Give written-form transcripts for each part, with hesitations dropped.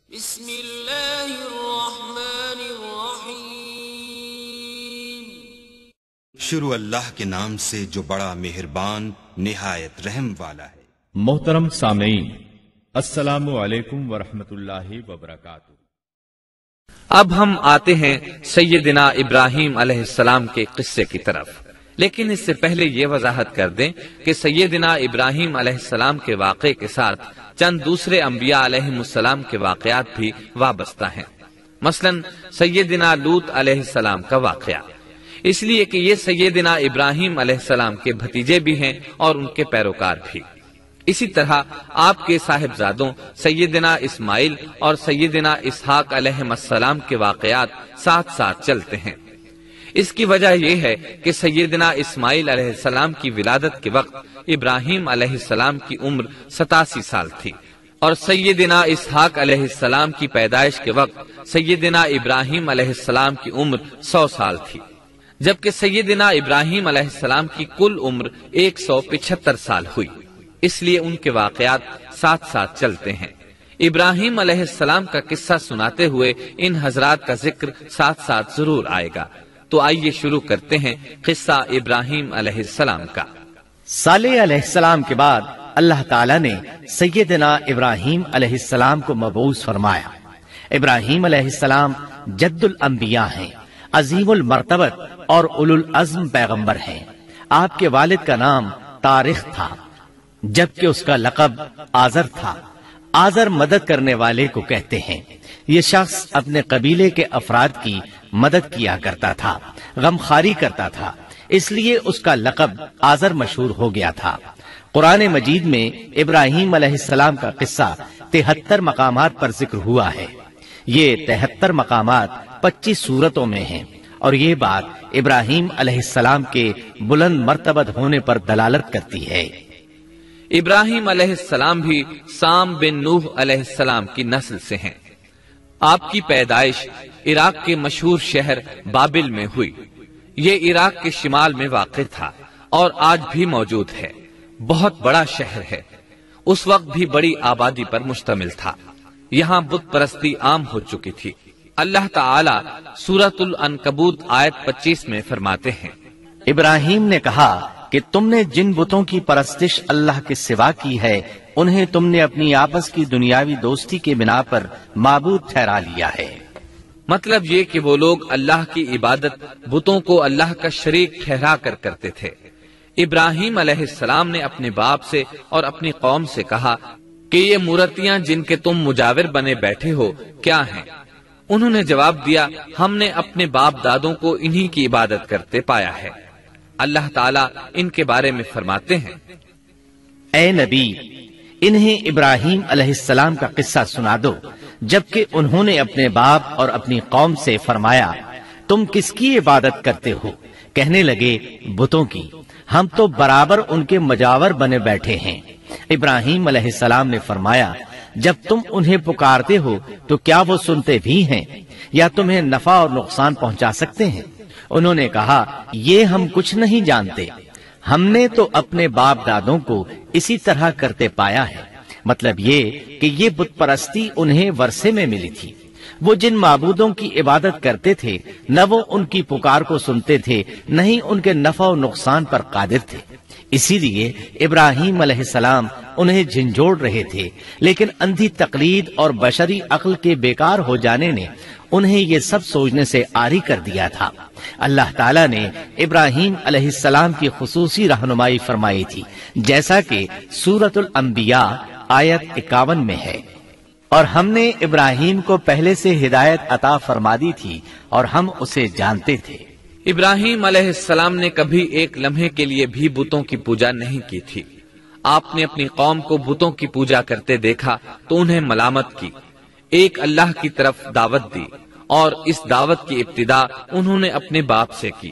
بسم اللہ الرحمن الرحیم۔ شروع اللہ کے نام سے جو بڑا مہربان نہایت رحم والا ہے۔ محترم سامعین، السلام علیکم ورحمۃ اللہ وبرکاتہ۔ اب ہم آتے ہیں سیدنا ابراہیم علیہ السلام کے قصے کی طرف، لیکن اس سے پہلے یہ وضاحت کر دیں کہ سیدنا ابراہیم علیہ السلام کے واقعے کے ساتھ چند دوسرے انبیاء علیہم السلام کے واقعات بھی وابستہ ہیں، مثلا سیدنا لوط علیہ السلام کا واقعہ، اس لیے کہ یہ سیدنا ابراہیم علیہ السلام کے بھتیجے بھی ہیں اور ان کے پیروکار بھی۔ اسی طرح آپ کے صاحبزادوں سیدنا اسماعیل اور سیدنا اسحاق علیہم السلام کے واقعات ساتھ ساتھ چلتے ہیں۔ اس کی وجہ یہ ہے کہ سیدنا اسماعیل علیہ السلام کی ولادت کے وقت ابراہیم علیہ السلام کی عمر 87 سال تھی، اور سیدنا اسحاق علیہ السلام کی پیدائش کے وقت سیدنا ابراہیم علیہ السلام کی عمر 100 سال تھی، جبکہ سیدنا ابراہیم علیہ السلام کی کل عمر 175 سال ہوئی، اس لیے ان کے واقعات ساتھ ساتھ چلتے ہیں۔ ابراہیم علیہ السلام کا قصہ سناتے ہوئے ان حضرات کا ذکر ساتھ ساتھ ضرور آئے گا، تو آئیے شروع کرتے ہیں قصہ ابراہیم علیہ السلام کا۔ صالح علیہ السلام کے بعد اللہ تعالیٰ نے سیدنا ابراہیم علیہ السلام کو مبعوث فرمایا۔ ابراہیم علیہ السلام جد الانبیاء ہیں، عظیم المرتبت اور اولو العزم پیغمبر ہیں۔ آپ کے والد کا نام طارق تھا، جبکہ اس کا لقب آزر تھا۔ آزر مدد کرنے والے کو کہتے ہیں۔ یہ شخص اپنے قبیلے کے افراد کی مدد کیا کرتا تھا، غمخواری کرتا تھا، اس لیے اس کا لقب آزر مشہور ہو گیا تھا۔ قرآن مجید میں ابراہیم علیہ السلام کا قصہ 73 مقامات پر ذکر ہوا ہے۔ یہ 73 مقامات 25 سورتوں میں ہیں، اور یہ بات ابراہیم علیہ السلام کے بلند مرتبت ہونے پر دلالت کرتی ہے۔ ابراہیم علیہ السلام بھی سام بن نوح علیہ السلام کی نسل سے ہیں۔ آپ کی پیدائش عراق کے مشہور شہر بابل میں ہوئی۔ یہ عراق کے شمال میں واقع تھا اور آج بھی موجود ہے۔ بہت بڑا شہر ہے، اس وقت بھی بڑی آبادی پر مشتمل تھا۔ یہاں بت پرستی عام ہو چکی تھی۔ اللہ تعالی سورۃ العنکبوت آیت 25 میں فرماتے ہیں، ابراہیم نے کہا کہ تم نے جن بتوں کی پرستش اللہ کے سوا کی ہے، انہیں تم نے اپنی آپس کی دنیاوی دوستی کے بنا پر معبود ٹھہرا لیا ہے۔ مطلب یہ کہ وہ لوگ اللہ کی عبادت بتوں کو اللہ کا شریک ٹھہرا کر کرتے تھے۔ ابراہیم علیہ السلام نے اپنے باپ سے اور اپنی قوم سے کہا کہ یہ مورتیاں جن کے تم مجاور بنے بیٹھے ہو کیا ہیں؟ انہوں نے جواب دیا، ہم نے اپنے باپ دادوں کو انہی کی عبادت کرتے پایا ہے۔ اللہ تعالیٰ ان کے بارے میں فرماتے ہیں، اے نبی، انہیں ابراہیم علیہ السلام کا قصہ سنا دو، جبکہ انہوں نے اپنے باپ اور اپنی قوم سے فرمایا، تم کس کی عبادت کرتے ہو؟ کہنے لگے، بتوں کی، ہم تو برابر ان کے مجاور بنے بیٹھے ہیں۔ ابراہیم علیہ السلام نے فرمایا، جب تم انہیں پکارتے ہو تو کیا وہ سنتے بھی ہیں یا تمہیں نفع اور نقصان پہنچا سکتے ہیں؟ انہوں نے کہا، یہ ہم کچھ نہیں جانتے، ہم نے تو اپنے باپ دادوں کو اسی طرح کرتے پایا ہے۔ مطلب یہ کہ یہ بت پرستی انہیں ورثے میں ملی تھی۔ وہ جن معبودوں کی عبادت کرتے تھے، نہ وہ ان کی پکار کو سنتے تھے، نہ ہی ان کے نفع و نقصان پر قادر تھے۔ اسی لیے ابراہیم علیہ السلام انہیں جھنجھوڑ رہے تھے، لیکن اندھی تقلید اور بشری عقل کے بیکار ہو جانے نے انہیں یہ سب سوچنے سے عاری کر دیا تھا۔ اللہ تعالیٰ نے ابراہیم علیہ السلام کی خصوصی رہنمائی فرمائی تھی، جیسا کہ سورۃ الانبیاء آیت 51 میں ہے، اور ہم نے ابراہیم کو پہلے سے ہدایت عطا فرما دی تھی اور ہم اسے جانتے تھے۔ ابراہیم علیہ السلام نے کبھی ایک لمحے کے لیے بھی بتوں کی پوجا نہیں کی تھی۔ آپ نے اپنی قوم کو بتوں کی پوجا کرتے دیکھا تو انہیں ملامت کی، ایک اللہ کی طرف دعوت دی، اور اس دعوت کی ابتدا انہوں نے اپنے باپ سے کی۔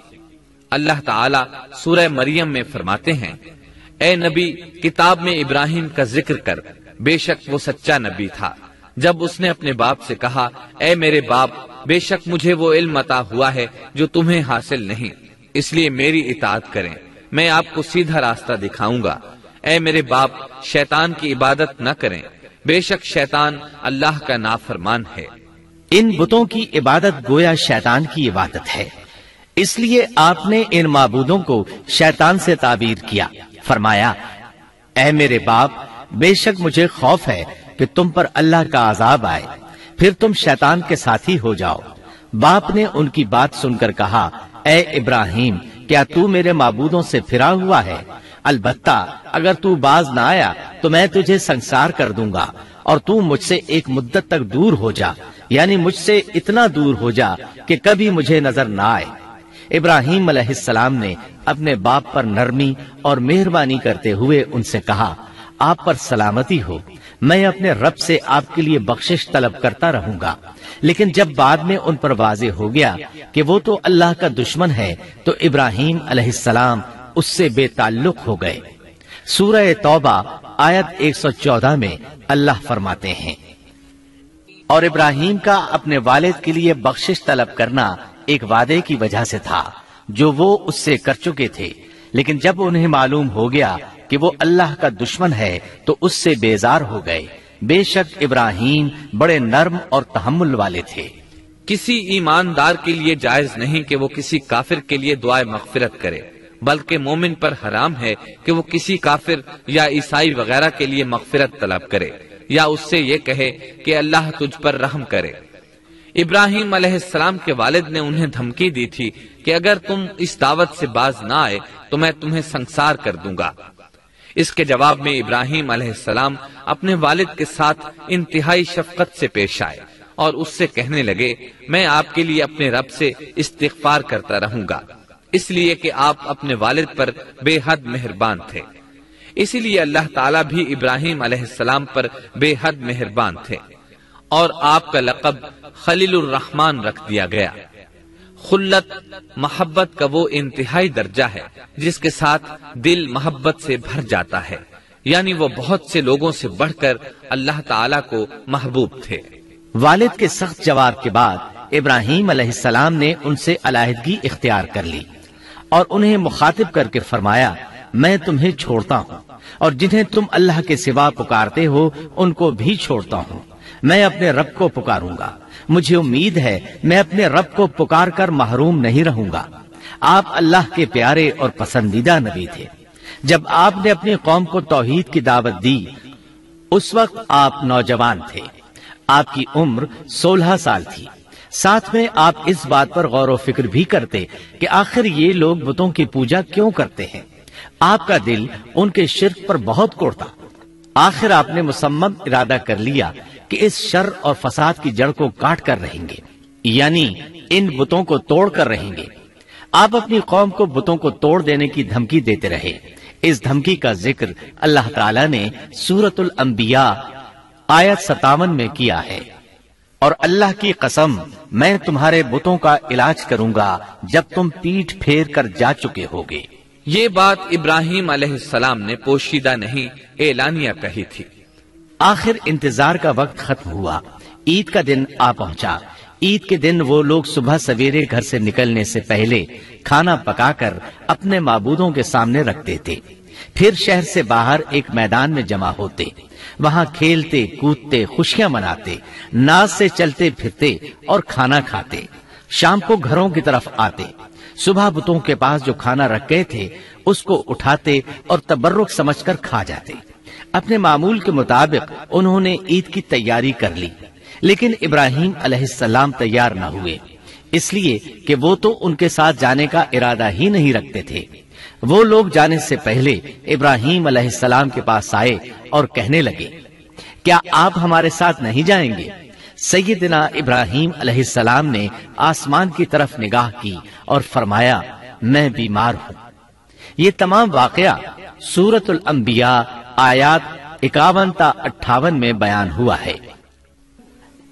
اللہ تعالی سورہ مریم میں فرماتے ہیں، اے نبی، کتاب میں ابراہیم کا ذکر کر، بے شک وہ سچا نبی تھا۔ جب اس نے اپنے باپ سے کہا، اے میرے باپ، بے شک مجھے وہ علم عطا ہوا ہے جو تمہیں حاصل نہیں، اس لیے میری اطاعت کریں، میں آپ کو سیدھا راستہ دکھاؤں گا۔ اے میرے باپ، شیطان کی عبادت نہ کریں، بے شک شیطان اللہ کا نافرمان ہے۔ ان بتوں کی عبادت گویا شیطان کی عبادت ہے، اس لیے آپ نے ان معبودوں کو شیطان سے تعبیر کیا۔ فرمایا، اے میرے باپ، بے شک مجھے خوف ہے کہ تم پر اللہ کا عذاب آئے، پھر تم شیطان کے ساتھی ہو جاؤ۔ باپ نے ان کی بات سن کر کہا، اے ابراہیم، کیا تو میرے معبودوں سے پھرا ہوا ہے؟ البتہ اگر تو باز نہ آیا تو میں تجھے سنسار کر دوں گا، اور تو مجھ سے ایک مدت تک دور ہو جا، یعنی مجھ سے اتنا دور ہو جا کہ کبھی مجھے نظر نہ آئے۔ ابراہیم علیہ السلام نے اپنے باپ پر نرمی اور مہربانی کرتے ہوئے ان سے کہا، آپ پر سلامتی ہو، میں اپنے رب سے آپ کے لیے بخشش طلب کرتا رہوں گا۔ لیکن جب بعد میں ان پر واضح ہو گیا کہ وہ تو اللہ کا دشمن ہے تو ابراہیم علیہ السلام اس سے بے تعلق ہو گئے۔ سورہ توبہ آیت 114 میں اللہ فرماتے ہیں، اور ابراہیم کا اپنے والد کے لیے بخشش طلب کرنا ایک وعدے کی وجہ سے تھا جو وہ اس سے کر چکے تھے، لیکن جب انہیں معلوم ہو گیا کہ وہ اللہ کا دشمن ہے تو اس سے بیزار ہو گئے۔ بے شک ابراہیم بڑے نرم اور تحمل والے تھے۔ کسی ایماندار کے لیے جائز نہیں کہ وہ کسی کافر کے لیے دعائے مغفرت کرے، بلکہ مومن پر حرام ہے کہ وہ کسی کافر یا عیسائی وغیرہ کے لیے مغفرت طلب کرے یا اس سے یہ کہے کہ اللہ تجھ پر رحم کرے۔ ابراہیم علیہ السلام کے والد نے انہیں دھمکی دی تھی کہ اگر تم اس دعوت سے باز نہ آئے تو میں تمہیں سنسار کر دوں گا۔ اس کے جواب میں ابراہیم علیہ السلام اپنے والد کے ساتھ انتہائی شفقت سے پیش آئے اور اس سے کہنے لگے، میں آپ کے لیے اپنے رب سے استغفار کرتا رہوں گا، اس لیے کہ آپ اپنے والد پر بے حد مہربان تھے۔ اسی لیے اللہ تعالیٰ بھی ابراہیم علیہ السلام پر بے حد مہربان تھے، اور آپ کا لقب خلیل الرحمن رکھ دیا گیا۔ خلت محبت کا وہ انتہائی درجہ ہے جس کے ساتھ دل محبت سے بھر جاتا ہے، یعنی وہ بہت سے لوگوں سے بڑھ کر اللہ تعالیٰ کو محبوب تھے۔ والد کے سخت جواب کے بعد ابراہیم علیہ السلام نے ان سے علیحدگی اختیار کر لی اور انہیں مخاطب کر کے فرمایا، میں تمہیں چھوڑتا ہوں اور جنہیں تم اللہ کے سوا پکارتے ہو ان کو بھی چھوڑتا ہوں، میں اپنے رب کو پکاروں گا، مجھے امید ہے میں اپنے رب کو پکار کر محروم نہیں رہوں گا۔ آپ اللہ کے پیارے اور پسندیدہ نبی تھے۔ جب آپ نے اپنی قوم کو توحید کی دعوت دی اس وقت آپ نوجوان تھے، آپ کی عمر 16 سال تھی۔ ساتھ میں آپ اس بات پر غور و فکر بھی کرتے کہ آخر یہ لوگ بتوں کی پوجا کیوں کرتے ہیں۔ آپ کا دل ان کے شرک پر بہت کوڑتا۔ آخر آپ نے مصمم ارادہ کر لیا کہ اس شر اور فساد کی جڑ کو کاٹ کر رہیں گے، یعنی ان بتوں کو توڑ کر رہیں گے۔ آپ اپنی قوم کو بتوں کو توڑ دینے کی دھمکی دیتے رہے۔ اس دھمکی کا ذکر اللہ تعالیٰ نے سورۃ الانبیاء آیت 57 میں کیا ہے، اور اللہ کی قسم میں تمہارے بتوں کا علاج کروں گا جب تم پیٹھ پھیر کر جا چکے ہوگے۔ یہ بات ابراہیم علیہ السلام نے پوشیدہ نہیں اعلانیہ کہی تھی۔ آخر انتظار کا وقت ختم ہوا، عید کا دن آ پہنچا۔ عید کے دن وہ لوگ صبح سویرے گھر سے نکلنے سے پہلے کھانا پکا کر اپنے معبودوں کے سامنے رکھتے تھے، پھر شہر سے باہر ایک میدان میں جمع ہوتے، وہاں کھیلتے کودتے خوشیاں مناتے، ناز سے چلتے پھرتے اور کھانا کھاتے۔ شام کو گھروں کی طرف آتے، صبح بتوں کے پاس جو کھانا رکھ گئے تھے اس کو اٹھاتے اور تبرک سمجھ کر کھا جاتے۔ اپنے معمول کے مطابق انہوں نے عید کی تیاری کر لی، لیکن ابراہیم علیہ السلام تیار نہ ہوئے، اس لیے کہ وہ تو ان کے ساتھ جانے کا ارادہ ہی نہیں رکھتے تھے۔ وہ لوگ جانے سے پہلے ابراہیم علیہ السلام کے پاس آئے اور کہنے لگے، کیا آپ ہمارے ساتھ نہیں جائیں گے؟ سیدنا ابراہیم علیہ السلام نے آسمان کی طرف نگاہ کی اور فرمایا، میں بیمار ہوں۔ یہ تمام واقعہ سورۃ الانبیاء آیات 51 تا 58 میں بیان ہوا ہے۔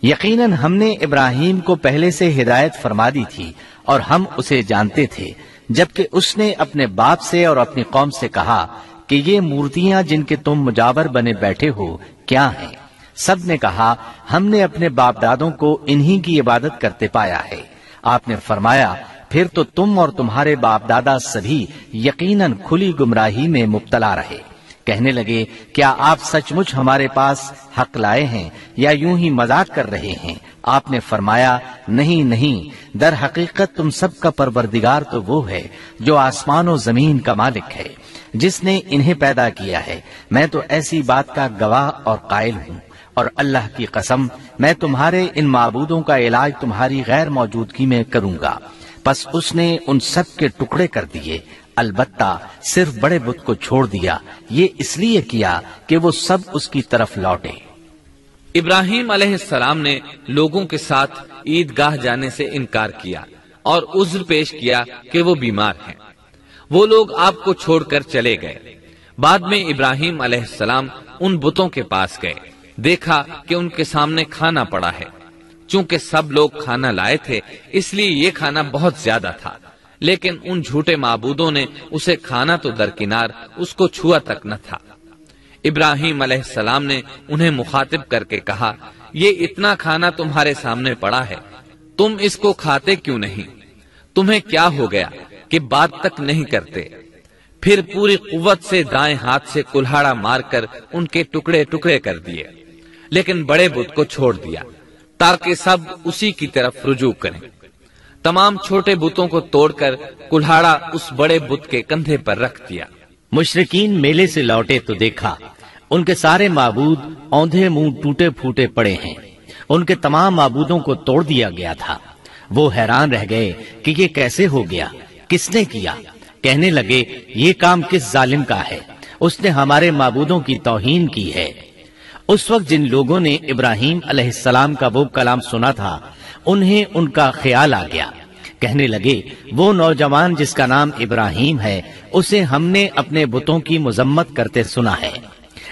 یقیناً ہم نے ابراہیم کو پہلے سے ہدایت فرما دی تھی اور ہم اسے جانتے تھے، جبکہ اس نے اپنے باپ سے اور اپنی قوم سے کہا کہ یہ مورتیاں جن کے تم مجاور بنے بیٹھے ہو کیا ہیں؟ سب نے کہا، ہم نے اپنے باپ دادوں کو انہی کی عبادت کرتے پایا ہے۔ آپ نے فرمایا، پھر تو تم اور تمہارے باپ دادا سبھی یقیناً کھلی گمراہی میں مبتلا رہے۔ کہنے لگے کیا آپ سچ مچ ہمارے پاس حق لائے ہیں یا یوں ہی مذاق کر رہے ہیں؟ آپ نے فرمایا نہیں نہیں، در حقیقت تم سب کا پروردگار تو وہ ہے جو آسمان و زمین کا مالک ہے، جس نے انہیں پیدا کیا ہے، میں تو ایسی بات کا گواہ اور قائل ہوں، اور اللہ کی قسم میں تمہارے ان معبودوں کا علاج تمہاری غیر موجودگی میں کروں گا۔ پس اس نے ان سب کے ٹکڑے کر دیے، البتہ صرف بڑے بت کو چھوڑ دیا، یہ اس لیے کیا کہ وہ سب اس کی طرف لوٹے۔ ابراہیم علیہ السلام نے لوگوں کے ساتھ عیدگاہ جانے سے انکار کیا اور عذر پیش کیا کہ وہ بیمار ہیں۔ وہ لوگ آپ کو چھوڑ کر چلے گئے۔ بعد میں ابراہیم علیہ السلام ان بتوں کے پاس گئے، دیکھا کہ ان کے سامنے کھانا پڑا ہے۔ چونکہ سب لوگ کھانا لائے تھے اس لیے یہ کھانا بہت زیادہ تھا، لیکن ان جھوٹے معبودوں نے اسے کھانا تو درکنار اس کو چھوا تک نہ تھا۔ ابراہیم علیہ السلام نے انہیں مخاطب کر کے کہا، یہ اتنا کھانا تمہارے سامنے پڑا ہے، تم اس کو کھاتے کیوں نہیں؟ تمہیں کیا ہو گیا کہ بات تک نہیں کرتے؟ پھر پوری قوت سے دائیں ہاتھ سے کلہاڑا مار کر ان کے ٹکڑے ٹکڑے کر دیے، لیکن بڑے بت کو چھوڑ دیا تاکہ سب اسی کی طرف رجوع کریں۔ تمام چھوٹے بتوں کو توڑ کر کلہاڑا اس بڑے بت کے کندھے پر رکھ دیا۔ مشرکین میلے سے لوٹے تو دیکھا ان کے سارے معبود اوندھے منہ ٹوٹے پھوٹے پڑے ہیں، ان کے تمام معبودوں کو توڑ دیا گیا تھا۔ وہ حیران رہ گئے کہ یہ کیسے ہو گیا، کس نے کیا؟ کہنے لگے یہ کام کس ظالم کا ہے، اس نے ہمارے معبودوں کی توہین کی ہے۔ اس وقت جن لوگوں نے ابراہیم علیہ السلام کا وہ کلام سنا تھا انہیں ان کا خیال آ گیا، کہنے لگے وہ نوجوان جس کا نام ابراہیم ہے اسے ہم نے اپنے بتوں کی مذمت کرتے سنا ہے۔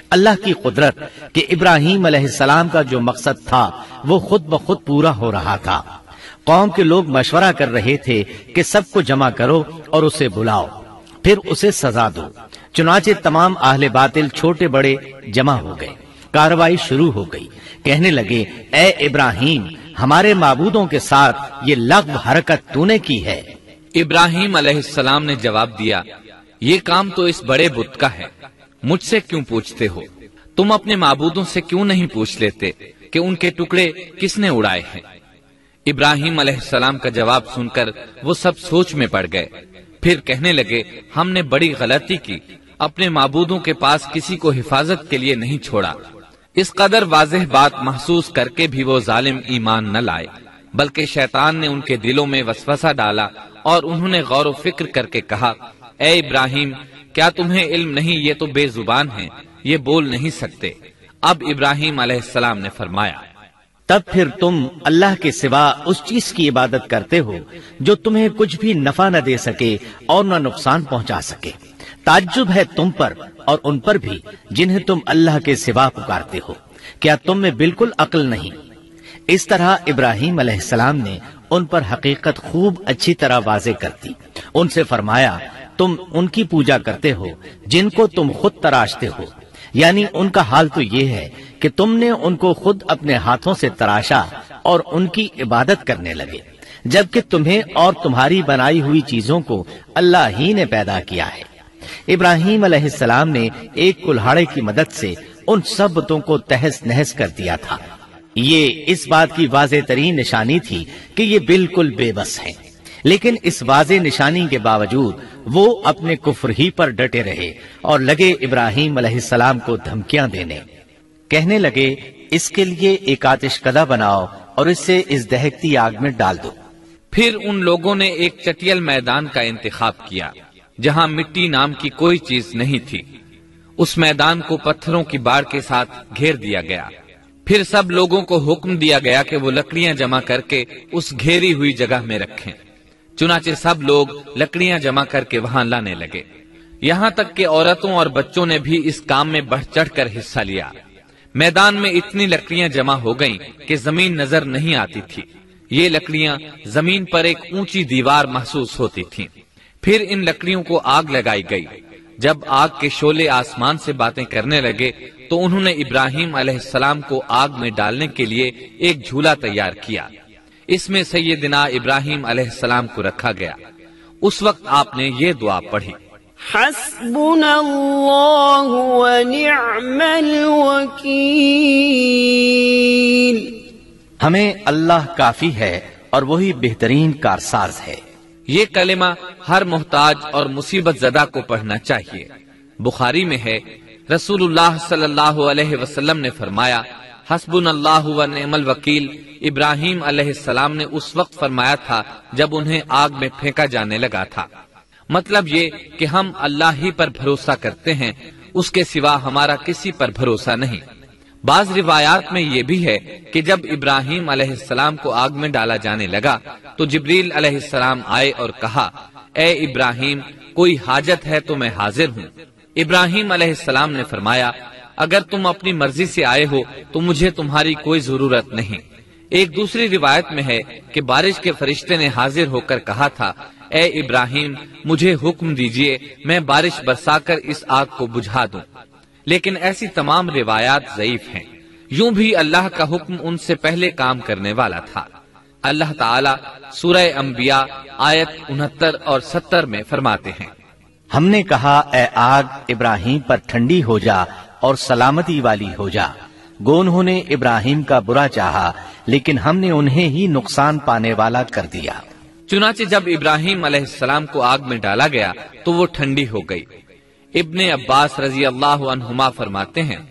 اللہ کی قدرت کہ ابراہیم علیہ السلام کا جو مقصد تھا وہ خود بخود پورا ہو رہا تھا۔ قوم کے لوگ مشورہ کر رہے تھے کہ سب کو جمع کرو اور اسے بلاؤ، پھر اسے سزا دو۔ چنانچہ تمام اہل باطل چھوٹے بڑے جمع ہو گئے، کارروائی شروع ہو گئی۔ کہنے لگے اے ابراہیم، ہمارے معبودوں کے ساتھ یہ لغو حرکت تو نے کی ہے۔ ابراہیم علیہ السلام نے جواب دیا، یہ کام تو اس بڑے بت کا ہے، مجھ سے کیوں پوچھتے ہو؟ تم اپنے معبودوں سے کیوں نہیں پوچھ لیتے کہ ان کے ٹکڑے کس نے اڑائے ہیں؟ ابراہیم علیہ السلام کا جواب سن کر وہ سب سوچ میں پڑ گئے، پھر کہنے لگے ہم نے بڑی غلطی کی، اپنے معبودوں کے پاس کسی کو حفاظت کے لیے نہیں چھوڑا۔ اس قدر واضح بات محسوس کر کے بھی وہ ظالم ایمان نہ لائے، بلکہ شیطان نے ان کے دلوں میں وسوسہ ڈالا اور انہوں نے غور و فکر کر کے کہا، اے ابراہیم، کیا تمہیں علم نہیں؟ یہ تو بے زبان ہیں، یہ بول نہیں سکتے۔ اب ابراہیم علیہ السلام نے فرمایا، تب پھر تم اللہ کے سوا اس چیز کی عبادت کرتے ہو جو تمہیں کچھ بھی نفع نہ دے سکے اور نہ نقصان پہنچا سکے۔ تعجب ہے تم پر اور ان پر بھی جنہیں تم اللہ کے سوا پکارتے ہو، کیا تم میں بالکل عقل نہیں؟ اس طرح ابراہیم علیہ السلام نے ان پر حقیقت خوب اچھی طرح واضح کر دی۔ ان سے فرمایا تم ان کی پوجا کرتے ہو جن کو تم خود تراشتے ہو، یعنی ان کا حال تو یہ ہے کہ تم نے ان کو خود اپنے ہاتھوں سے تراشا اور ان کی عبادت کرنے لگے، جبکہ تمہیں اور تمہاری بنائی ہوئی چیزوں کو اللہ ہی نے پیدا کیا ہے۔ ابراہیم علیہ السلام نے ایک کلہاڑے کی مدد سے ان سب بتوں کو تہس نہس کر دیا تھا۔ یہ اس بات کی واضح ترین نشانی تھی کہ یہ بالکل بے بس ہیں، لیکن اس واضح نشانی کے باوجود وہ اپنے کفر ہی پر ڈٹے رہے اور لگے ابراہیم علیہ السلام کو دھمکیاں دینے۔ کہنے لگے اس کے لیے ایک آتش کدہ بناؤ اور اسے اس دہکتی آگ میں ڈال دو۔ پھر ان لوگوں نے ایک چٹیل میدان کا انتخاب کیا جہاں مٹی نام کی کوئی چیز نہیں تھی۔ اس میدان کو پتھروں کی باڑ کے ساتھ گھیر دیا گیا۔ پھر سب لوگوں کو حکم دیا گیا کہ وہ لکڑیاں جمع کر کے اس گھیری ہوئی جگہ میں رکھیں۔ چنانچہ سب لوگ لکڑیاں جمع کر کے وہاں لانے لگے، یہاں تک کہ عورتوں اور بچوں نے بھی اس کام میں بڑھ چڑھ کر حصہ لیا۔ میدان میں اتنی لکڑیاں جمع ہو گئیں کہ زمین نظر نہیں آتی تھی۔ یہ لکڑیاں زمین پر ایک اونچی دیوار محسوس ہوتی تھیں۔ پھر ان لکڑیوں کو آگ لگائی گئی۔ جب آگ کے شعلے آسمان سے باتیں کرنے لگے تو انہوں نے ابراہیم علیہ السلام کو آگ میں ڈالنے کے لیے ایک جھولا تیار کیا۔ اس میں سیدنا ابراہیم علیہ السلام کو رکھا گیا۔ اس وقت آپ نے یہ دعا پڑھی، حسبنا اللہ ونعم الوکیل. ہمیں اللہ کافی ہے اور وہی بہترین کارساز ہے. یہ کلمہ ہر محتاج اور مصیبت زدہ کو پڑھنا چاہیے. بخاری میں ہے رسول اللہ صلی اللہ علیہ وسلم نے فرمایا حسبنا اللہ و نعم الوکیل ابراہیم علیہ السلام نے اس وقت فرمایا تھا جب انہیں آگ میں پھینکا جانے لگا تھا. مطلب یہ کہ ہم اللہ ہی پر بھروسہ کرتے ہیں، اس کے سوا ہمارا کسی پر بھروسہ نہیں. بعض روایات میں یہ بھی ہے کہ جب ابراہیم علیہ السلام کو آگ میں ڈالا جانے لگا تو جبریل علیہ السلام آئے اور کہا اے ابراہیم کوئی حاجت ہے تو میں حاضر ہوں. ابراہیم علیہ السلام نے فرمایا اگر تم اپنی مرضی سے آئے ہو تو مجھے تمہاری کوئی ضرورت نہیں. ایک دوسری روایت میں ہے کہ بارش کے فرشتے نے حاضر ہو کر کہا تھا اے ابراہیم مجھے حکم دیجئے میں بارش برسا کر اس آگ کو بجھا دوں. لیکن ایسی تمام روایات ضعیف ہیں. یوں بھی اللہ کا حکم ان سے پہلے کام کرنے والا تھا. اللہ تعالی سورہ انبیاء آیت 69 اور 70 میں فرماتے ہیں ہم نے کہا اے آگ ابراہیم پر ٹھنڈی ہو جا اور سلامتی والی ہو جا. گو انہوں نے ابراہیم کا برا چاہا لیکن ہم نے انہیں ہی نقصان پانے والا کر دیا. چنانچہ جب ابراہیم علیہ السلام کو آگ میں ڈالا گیا تو وہ ٹھنڈی ہو گئی. ابن عباس رضی اللہ عنہما فرماتے ہیں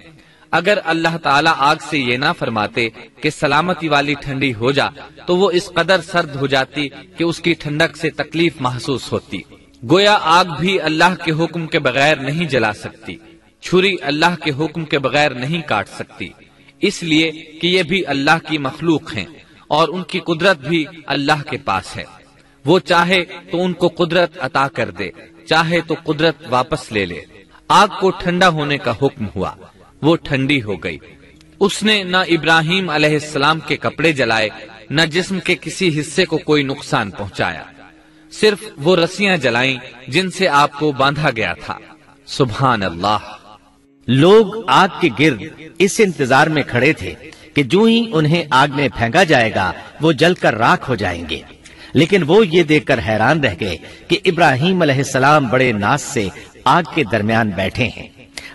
اگر اللہ تعالیٰ آگ سے یہ نہ فرماتے کہ سلامتی والی ٹھنڈی ہو جا تو وہ اس قدر سرد ہو جاتی کہ اس کی ٹھنڈک سے تکلیف محسوس ہوتی. گویا آگ بھی اللہ کے حکم کے بغیر نہیں جلا سکتی، چھری اللہ کے حکم کے بغیر نہیں کاٹ سکتی، اس لیے کہ یہ بھی اللہ کی مخلوق ہیں اور ان کی قدرت بھی اللہ کے پاس ہے. وہ چاہے تو ان کو قدرت عطا کر دے، چاہے تو قدرت واپس لے لے. آگ کو ٹھنڈا ہونے کا حکم ہوا، وہ ٹھنڈی ہو گئی. اس نے نہ ابراہیم علیہ السلام کے کپڑے جلائے نہ جسم کے کسی حصے کو کوئی نقصان پہنچایا، صرف وہ رسیاں جلائیں جن سے آپ کو باندھا گیا تھا. سبحان اللہ. لوگ آگ کے گرد اس انتظار میں کھڑے تھے کہ جو ہی انہیں آگ میں پھینکا جائے گا وہ جل کر راکھ ہو جائیں گے. لیکن وہ یہ دیکھ کر حیران رہ گئے کہ ابراہیم علیہ السلام بڑے ناز سے آگ کے درمیان بیٹھے ہیں.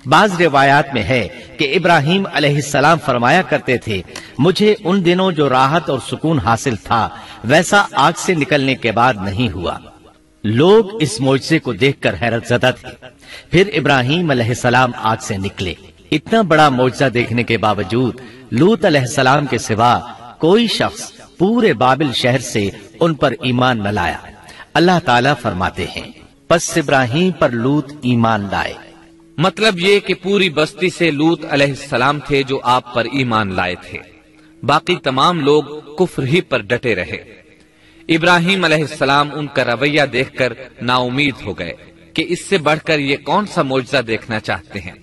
بعض روایات میں ہے کہ ابراہیم علیہ السلام فرمایا کرتے تھے مجھے ان دنوں جو راحت اور سکون حاصل تھا ویسا آگ سے نکلنے کے بعد نہیں ہوا. لوگ اس معجزے کو دیکھ کر حیرت زدہ تھے. پھر ابراہیم علیہ السلام آگ سے نکلے. اتنا بڑا معجزہ دیکھنے کے باوجود لوط علیہ السلام کے سوا کوئی شخص پورے بابل شہر سے ان پر ایمان نہ لایا. اللہ تعالیٰ فرماتے ہیں پس ابراہیم پر لوط ایمان لائے. مطلب یہ کہ پوری بستی سے لوط علیہ السلام تھے جو آپ پر ایمان لائے تھے، باقی تمام لوگ کفر ہی پر ڈٹے رہے. ابراہیم علیہ السلام ان کا رویہ دیکھ کر نا امید ہو گئے کہ اس سے بڑھ کر یہ کون سا معجزہ دیکھنا چاہتے ہیں.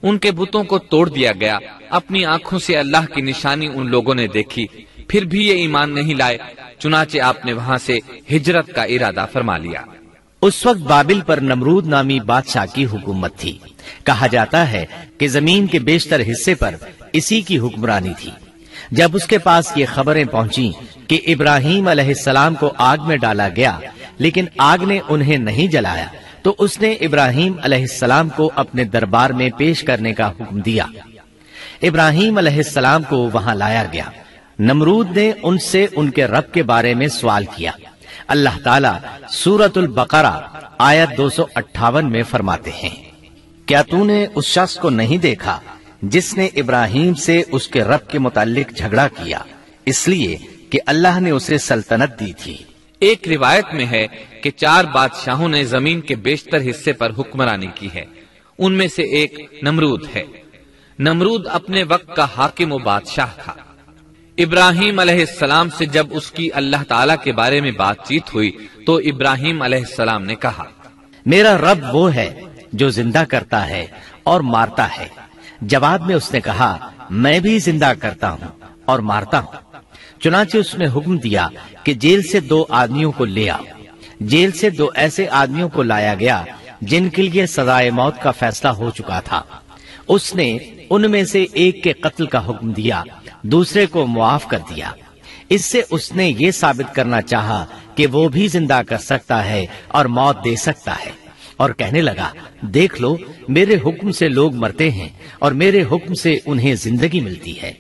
ان کے بتوں کو توڑ دیا گیا، اپنی آنکھوں سے اللہ کی نشانی ان لوگوں نے دیکھی، پھر بھی یہ ایمان نہیں لائے. چنانچہ آپ نے وہاں سے ہجرت کا ارادہ فرما لیا. اس وقت بابل پر نمرود نامی بادشاہ کی حکومت تھی. کہا جاتا ہے کہ زمین کے بیشتر حصے پر اسی کی حکمرانی تھی. جب اس کے پاس یہ خبریں پہنچیں کہ ابراہیم علیہ السلام کو آگ میں ڈالا گیا لیکن آگ نے انہیں نہیں جلایا تو اس نے ابراہیم علیہ السلام کو اپنے دربار میں پیش کرنے کا حکم دیا. ابراہیم علیہ السلام کو وہاں لایا گیا. نمرود نے ان سے ان کے رب کے بارے میں سوال کیا. اللہ تعالیٰ سورۃ البقرہ آیت 258 میں فرماتے ہیں کیا تو نے اس شخص کو نہیں دیکھا جس نے ابراہیم سے اس کے رب کے متعلق جھگڑا کیا اس لیے کہ اللہ نے اسے سلطنت دی تھی. ایک روایت میں ہے کہ 4 بادشاہوں نے زمین کے بیشتر حصے پر حکمرانی کی ہے. ان میں سے ایک نمرود ہے. نمرود اپنے وقت کا حاکم و بادشاہ تھا. ابراہیم علیہ السلام سے جب اس کی اللہ تعالیٰ کے بارے میں بات چیت ہوئی تو ابراہیم علیہ السلام نے کہا میرا رب وہ ہے جو زندہ کرتا ہے اور مارتا ہے. جواب میں اس نے کہا میں بھی زندہ کرتا ہوں اور مارتا ہوں. چنانچہ اس نے حکم دیا کہ جیل سے 2 آدمیوں کو لے آؤ. جیل سے 2 ایسے آدمیوں کو لایا گیا جن کے لیے سزائے موت کا فیصلہ ہو چکا تھا. اس نے ان میں سے ایک کے قتل کا حکم دیا، دوسرے کو معاف کر دیا. اس سے اس نے یہ ثابت کرنا چاہا کہ وہ بھی زندہ کر سکتا ہے اور موت دے سکتا ہے. اور کہنے لگا دیکھ لو میرے حکم سے لوگ مرتے ہیں اور میرے حکم سے انہیں زندگی ملتی ہے۔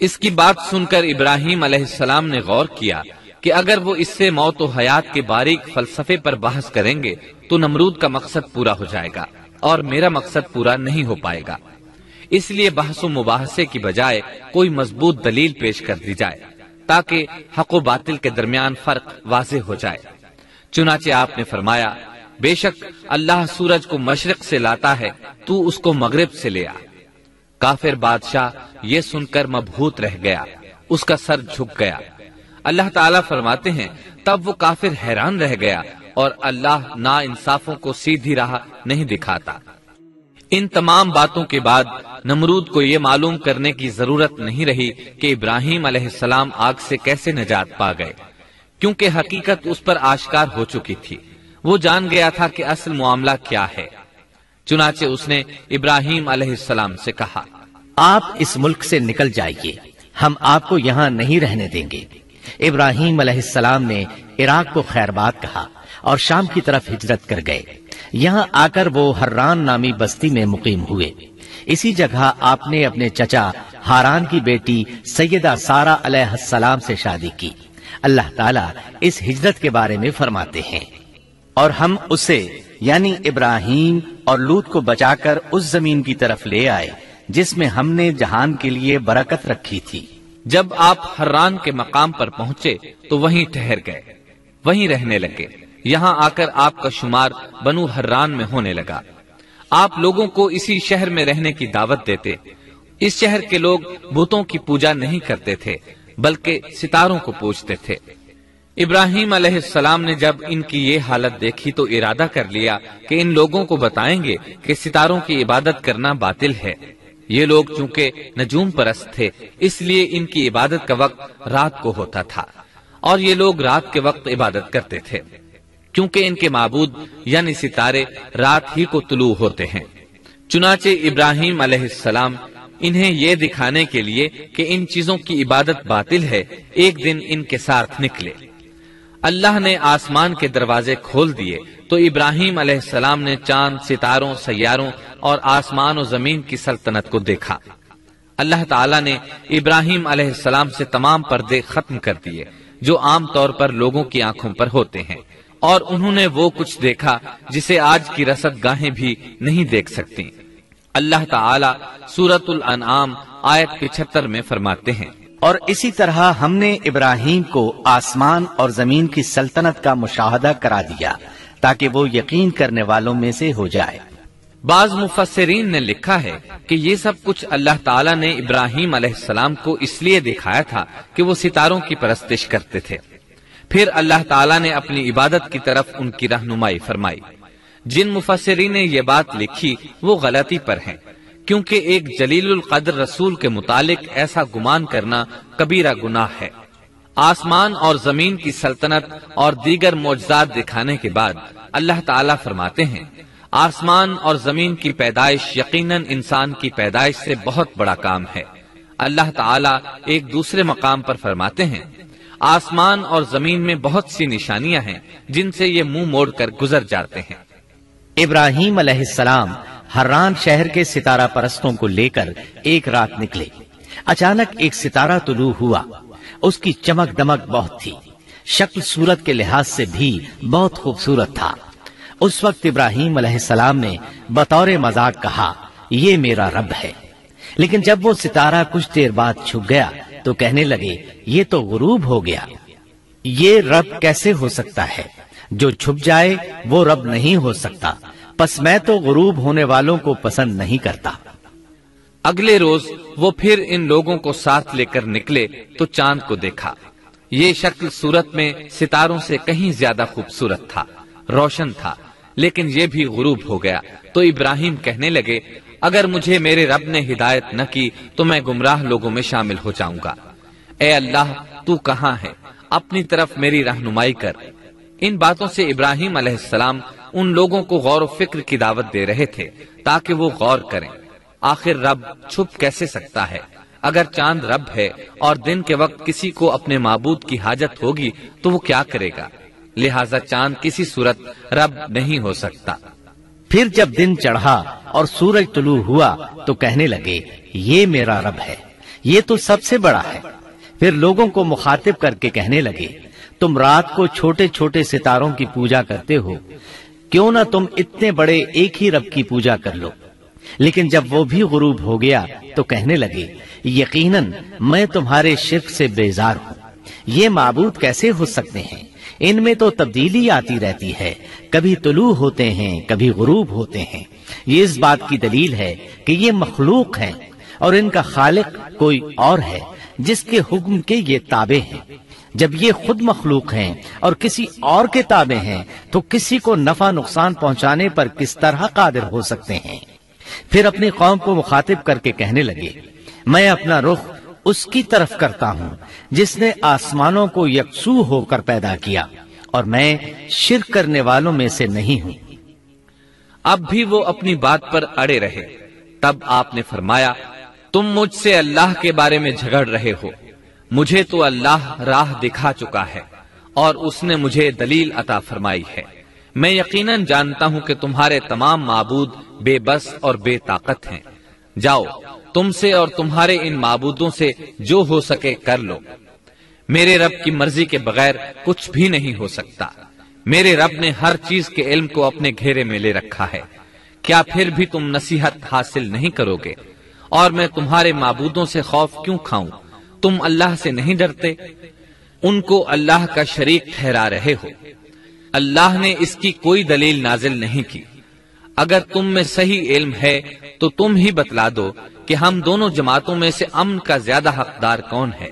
اس کی بات سن کر ابراہیم علیہ السلام نے غور کیا کہ اگر وہ اس سے موت و حیات کے باریک فلسفے پر بحث کریں گے تو نمرود کا مقصد پورا ہو جائے گا اور میرا مقصد پورا نہیں ہو پائے گا، اس لیے بحث و مباحثے کی بجائے کوئی مضبوط دلیل پیش کر دی جائے تاکہ حق و باطل کے درمیان فرق واضح ہو جائے۔ چنانچہ آپ نے فرمایا بے شک اللہ سورج کو مشرق سے لاتا ہے، تو اس کو مغرب سے لے آ۔ کافر بادشاہ یہ سن کر مبہوت رہ گیا، اس کا سر جھک گیا۔ اللہ تعالیٰ فرماتے ہیں تب وہ کافر حیران رہ گیا اور اللہ نا انصافوں کو سیدھی راہ نہیں دکھاتا۔ ان تمام باتوں کے بعد نمرود کو یہ معلوم کرنے کی ضرورت نہیں رہی کہ ابراہیم علیہ السلام آگ سے کیسے نجات پا گئے، کیونکہ حقیقت اس پر آشکار ہو چکی تھی۔ وہ جان گیا تھا کہ اصل معاملہ کیا ہے۔ چنانچہ اس نے ابراہیم علیہ السلام سے کہا آپ اس ملک سے نکل جائیے، ہم آپ کو یہاں نہیں رہنے دیں گے۔ ابراہیم علیہ السلام نے عراق کو خیر بات کہا اور شام کی طرف ہجرت کر گئے۔ یہاں آ کر وہ حران نامی بستی میں مقیم ہوئے۔ اسی جگہ آپ نے اپنے چچا ہاران کی بیٹی سیدہ سارہ علیہ السلام سے شادی کی۔ اللہ تعالیٰ اس ہجرت کے بارے میں فرماتے ہیں اور ہم اسے یعنی ابراہیم اور لوط کو بچا کر اس زمین کی طرف لے آئے جس میں ہم نے جہان کے لیے برکت رکھی تھی۔ جب آپ حران کے مقام پر پہنچے تو وہیں ٹھہر گئے، وہیں رہنے لگے۔ یہاں آ کر آپ کا شمار بنو حران میں ہونے لگا۔ آپ لوگوں کو اسی شہر میں رہنے کی دعوت دیتے۔ اس شہر کے لوگ بتوں کی پوجا نہیں کرتے تھے بلکہ ستاروں کو پوجتے تھے۔ ابراہیم علیہ السلام نے جب ان کی یہ حالت دیکھی تو ارادہ کر لیا کہ ان لوگوں کو بتائیں گے کہ ستاروں کی عبادت کرنا باطل ہے۔ یہ لوگ چونکہ نجوم پرست تھے اس لیے ان کی عبادت کا وقت رات کو ہوتا تھا اور یہ لوگ رات کے وقت عبادت کرتے تھے، کیونکہ ان کے معبود یعنی ستارے رات ہی کو طلوع ہوتے ہیں۔ چنانچہ ابراہیم علیہ السلام انہیں یہ دکھانے کے لیے کہ ان چیزوں کی عبادت باطل ہے ایک دن ان کے ساتھ نکلے۔ اللہ نے آسمان کے دروازے کھول دیے تو ابراہیم علیہ السلام نے چاند، ستاروں، سیاروں اور آسمان و زمین کی سلطنت کو دیکھا۔ اللہ تعالیٰ نے ابراہیم علیہ السلام سے تمام پردے ختم کر دیے جو عام طور پر لوگوں کی آنکھوں پر ہوتے ہیں، اور انہوں نے وہ کچھ دیکھا جسے آج کی رصد گاہیں بھی نہیں دیکھ سکتی۔ اللہ تعالیٰ سورۃ الانعام آیت 75 میں فرماتے ہیں اور اسی طرح ہم نے ابراہیم کو آسمان اور زمین کی سلطنت کا مشاہدہ کرا دیا تاکہ وہ یقین کرنے والوں میں سے ہو جائے۔ بعض مفسرین نے لکھا ہے کہ یہ سب کچھ اللہ تعالیٰ نے ابراہیم علیہ السلام کو اس لیے دکھایا تھا کہ وہ ستاروں کی پرستش کرتے تھے۔ پھر اللہ تعالیٰ نے اپنی عبادت کی طرف ان کی رہنمائی فرمائی۔ جن مفسرین نے یہ بات لکھی وہ غلطی پر ہیں، کیونکہ ایک جلیل القدر رسول کے متعلق ایسا گمان کرنا کبیرہ گناہ ہے۔ آسمان اور زمین کی سلطنت اور دیگر معجزات دکھانے کے بعد اللہ تعالیٰ فرماتے ہیں آسمان اور زمین کی پیدائش یقیناً انسان کی پیدائش سے بہت بڑا کام ہے۔ اللہ تعالیٰ ایک دوسرے مقام پر فرماتے ہیں آسمان اور زمین میں بہت سی نشانیاں ہیں جن سے یہ منہ موڑ کر گزر جاتے ہیں۔ ابراہیم علیہ السلام حران شہر کے ستارہ پرستوں کو لے کر ایک رات نکلے۔ اچانک ایک ستارہ طلوع ہوا، اس کی چمک دمک بہت تھی، شکل صورت کے لحاظ سے بھی بہت خوبصورت تھا۔ اس وقت ابراہیم علیہ السلام نے بطور مذاق کہا یہ میرا رب ہے، لیکن جب وہ ستارہ کچھ دیر بعد چھپ گیا تو کہنے لگے یہ تو غروب ہو گیا، یہ رب کیسے ہو سکتا ہے؟ جو چھپ جائے وہ رب نہیں ہو سکتا، پس میں تو غروب ہونے والوں کو پسند نہیں کرتا۔ اگلے روز وہ پھر ان لوگوں کو ساتھ لے کر نکلے تو چاند کو دیکھا۔ یہ شکل صورت میں ستاروں سے کہیں زیادہ خوبصورت تھا، روشن تھا، لیکن یہ بھی غروب ہو گیا تو ابراہیم کہنے لگے اگر مجھے میرے رب نے ہدایت نہ کی تو میں گمراہ لوگوں میں شامل ہو جاؤں گا۔ اے اللہ تو کہاں ہے؟ اپنی طرف میری رہنمائی کر۔ ان باتوں سے ابراہیم علیہ السلام ان لوگوں کو غور و فکر کی دعوت دے رہے تھے تاکہ وہ غور کریں آخر رب چھپ کیسے سکتا ہے؟ اگر چاند رب ہے اور دن کے وقت کسی کو اپنے معبود کی حاجت ہوگی تو وہ کیا کرے گا؟ لہذا چاند کسی صورت رب نہیں ہو سکتا۔ پھر جب دن چڑھا اور سورج طلوع ہوا تو کہنے لگے یہ میرا رب ہے، یہ تو سب سے بڑا ہے۔ پھر لوگوں کو مخاطب کر کے کہنے لگے تم رات کو چھوٹے چھوٹے ستاروں کی پوجا کرتے ہو، کیوں نہ تم اتنے بڑے ایک ہی رب کی پوجا کر لو۔ لیکن جب وہ بھی غروب ہو گیا تو کہنے لگے یقیناً میں تمہارے شرک سے بیزار ہوں، یہ معبود کیسے ہو سکتے ہیں؟ ان میں تو تبدیلی آتی رہتی ہے، کبھی طلوع ہوتے ہیں کبھی غروب ہوتے ہیں۔ یہ اس بات کی دلیل ہے کہ یہ مخلوق ہیں اور ان کا خالق کوئی اور ہے جس کے حکم کے یہ تابع ہیں۔ جب یہ خود مخلوق ہیں اور کسی اور کے تابع ہیں تو کسی کو نفع نقصان پہنچانے پر کس طرح قادر ہو سکتے ہیں؟ پھر اپنی قوم کو مخاطب کر کے کہنے لگے میں اپنا رخ اس کی طرف کرتا ہوں جس نے آسمانوں کو یکسو ہو کر پیدا کیا، اور میں شرک کرنے والوں میں سے نہیں ہوں۔ اب بھی وہ اپنی بات پر اڑے رہے۔ تب آپ نے فرمایا تم مجھ سے اللہ کے بارے میں جھگڑ رہے ہو، مجھے تو اللہ راہ دکھا چکا ہے اور اس نے مجھے دلیل عطا فرمائی ہے۔ میں یقیناً جانتا ہوں کہ تمہارے تمام معبود بے بس اور بے طاقت ہیں۔ جاؤ تم سے اور تمہارے ان معبودوں سے جو ہو سکے کر لو، میرے رب کی مرضی کے بغیر کچھ بھی نہیں ہو سکتا۔ میرے رب نے ہر چیز کے علم کو اپنے گھیرے میں لے رکھا ہے، کیا پھر بھی تم نصیحت حاصل نہیں کرو گے؟ اور میں تمہارے معبودوں سے خوف کیوں کھاؤں؟ تم اللہ سے نہیں ڈرتے؟ ان کو اللہ کا شریک ٹھہرا رہے ہو۔ اللہ نے اس کی کوئی دلیل نازل نہیں کی۔ اگر تم میں صحیح علم ہے تو تم ہی بتلا دو کہ ہم دونوں جماعتوں میں سے امن کا زیادہ حقدار کون ہے۔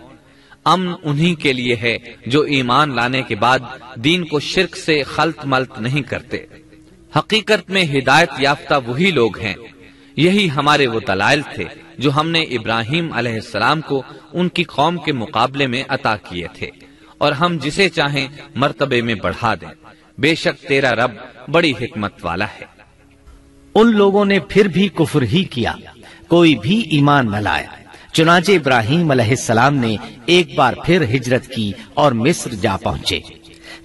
امن انہی کے لیے ہے جو ایمان لانے کے بعد دین کو شرک سے خلط ملط نہیں کرتے۔ حقیقت میں ہدایت یافتہ وہی لوگ ہیں۔ یہی ہمارے وہ دلائل تھے جو ہم نے ابراہیم علیہ السلام کو ان کی قوم کے مقابلے میں عطا کیے تھے، اور ہم جسے چاہیں مرتبے میں بڑھا دیں۔ بے شک تیرا رب بڑی حکمت والا ہے۔ ان لوگوں نے پھر بھی کفر ہی کیا، کوئی بھی ایمان نہ لایا۔ چنانچہ ابراہیم علیہ السلام نے ایک بار پھر ہجرت کی اور مصر جا پہنچے۔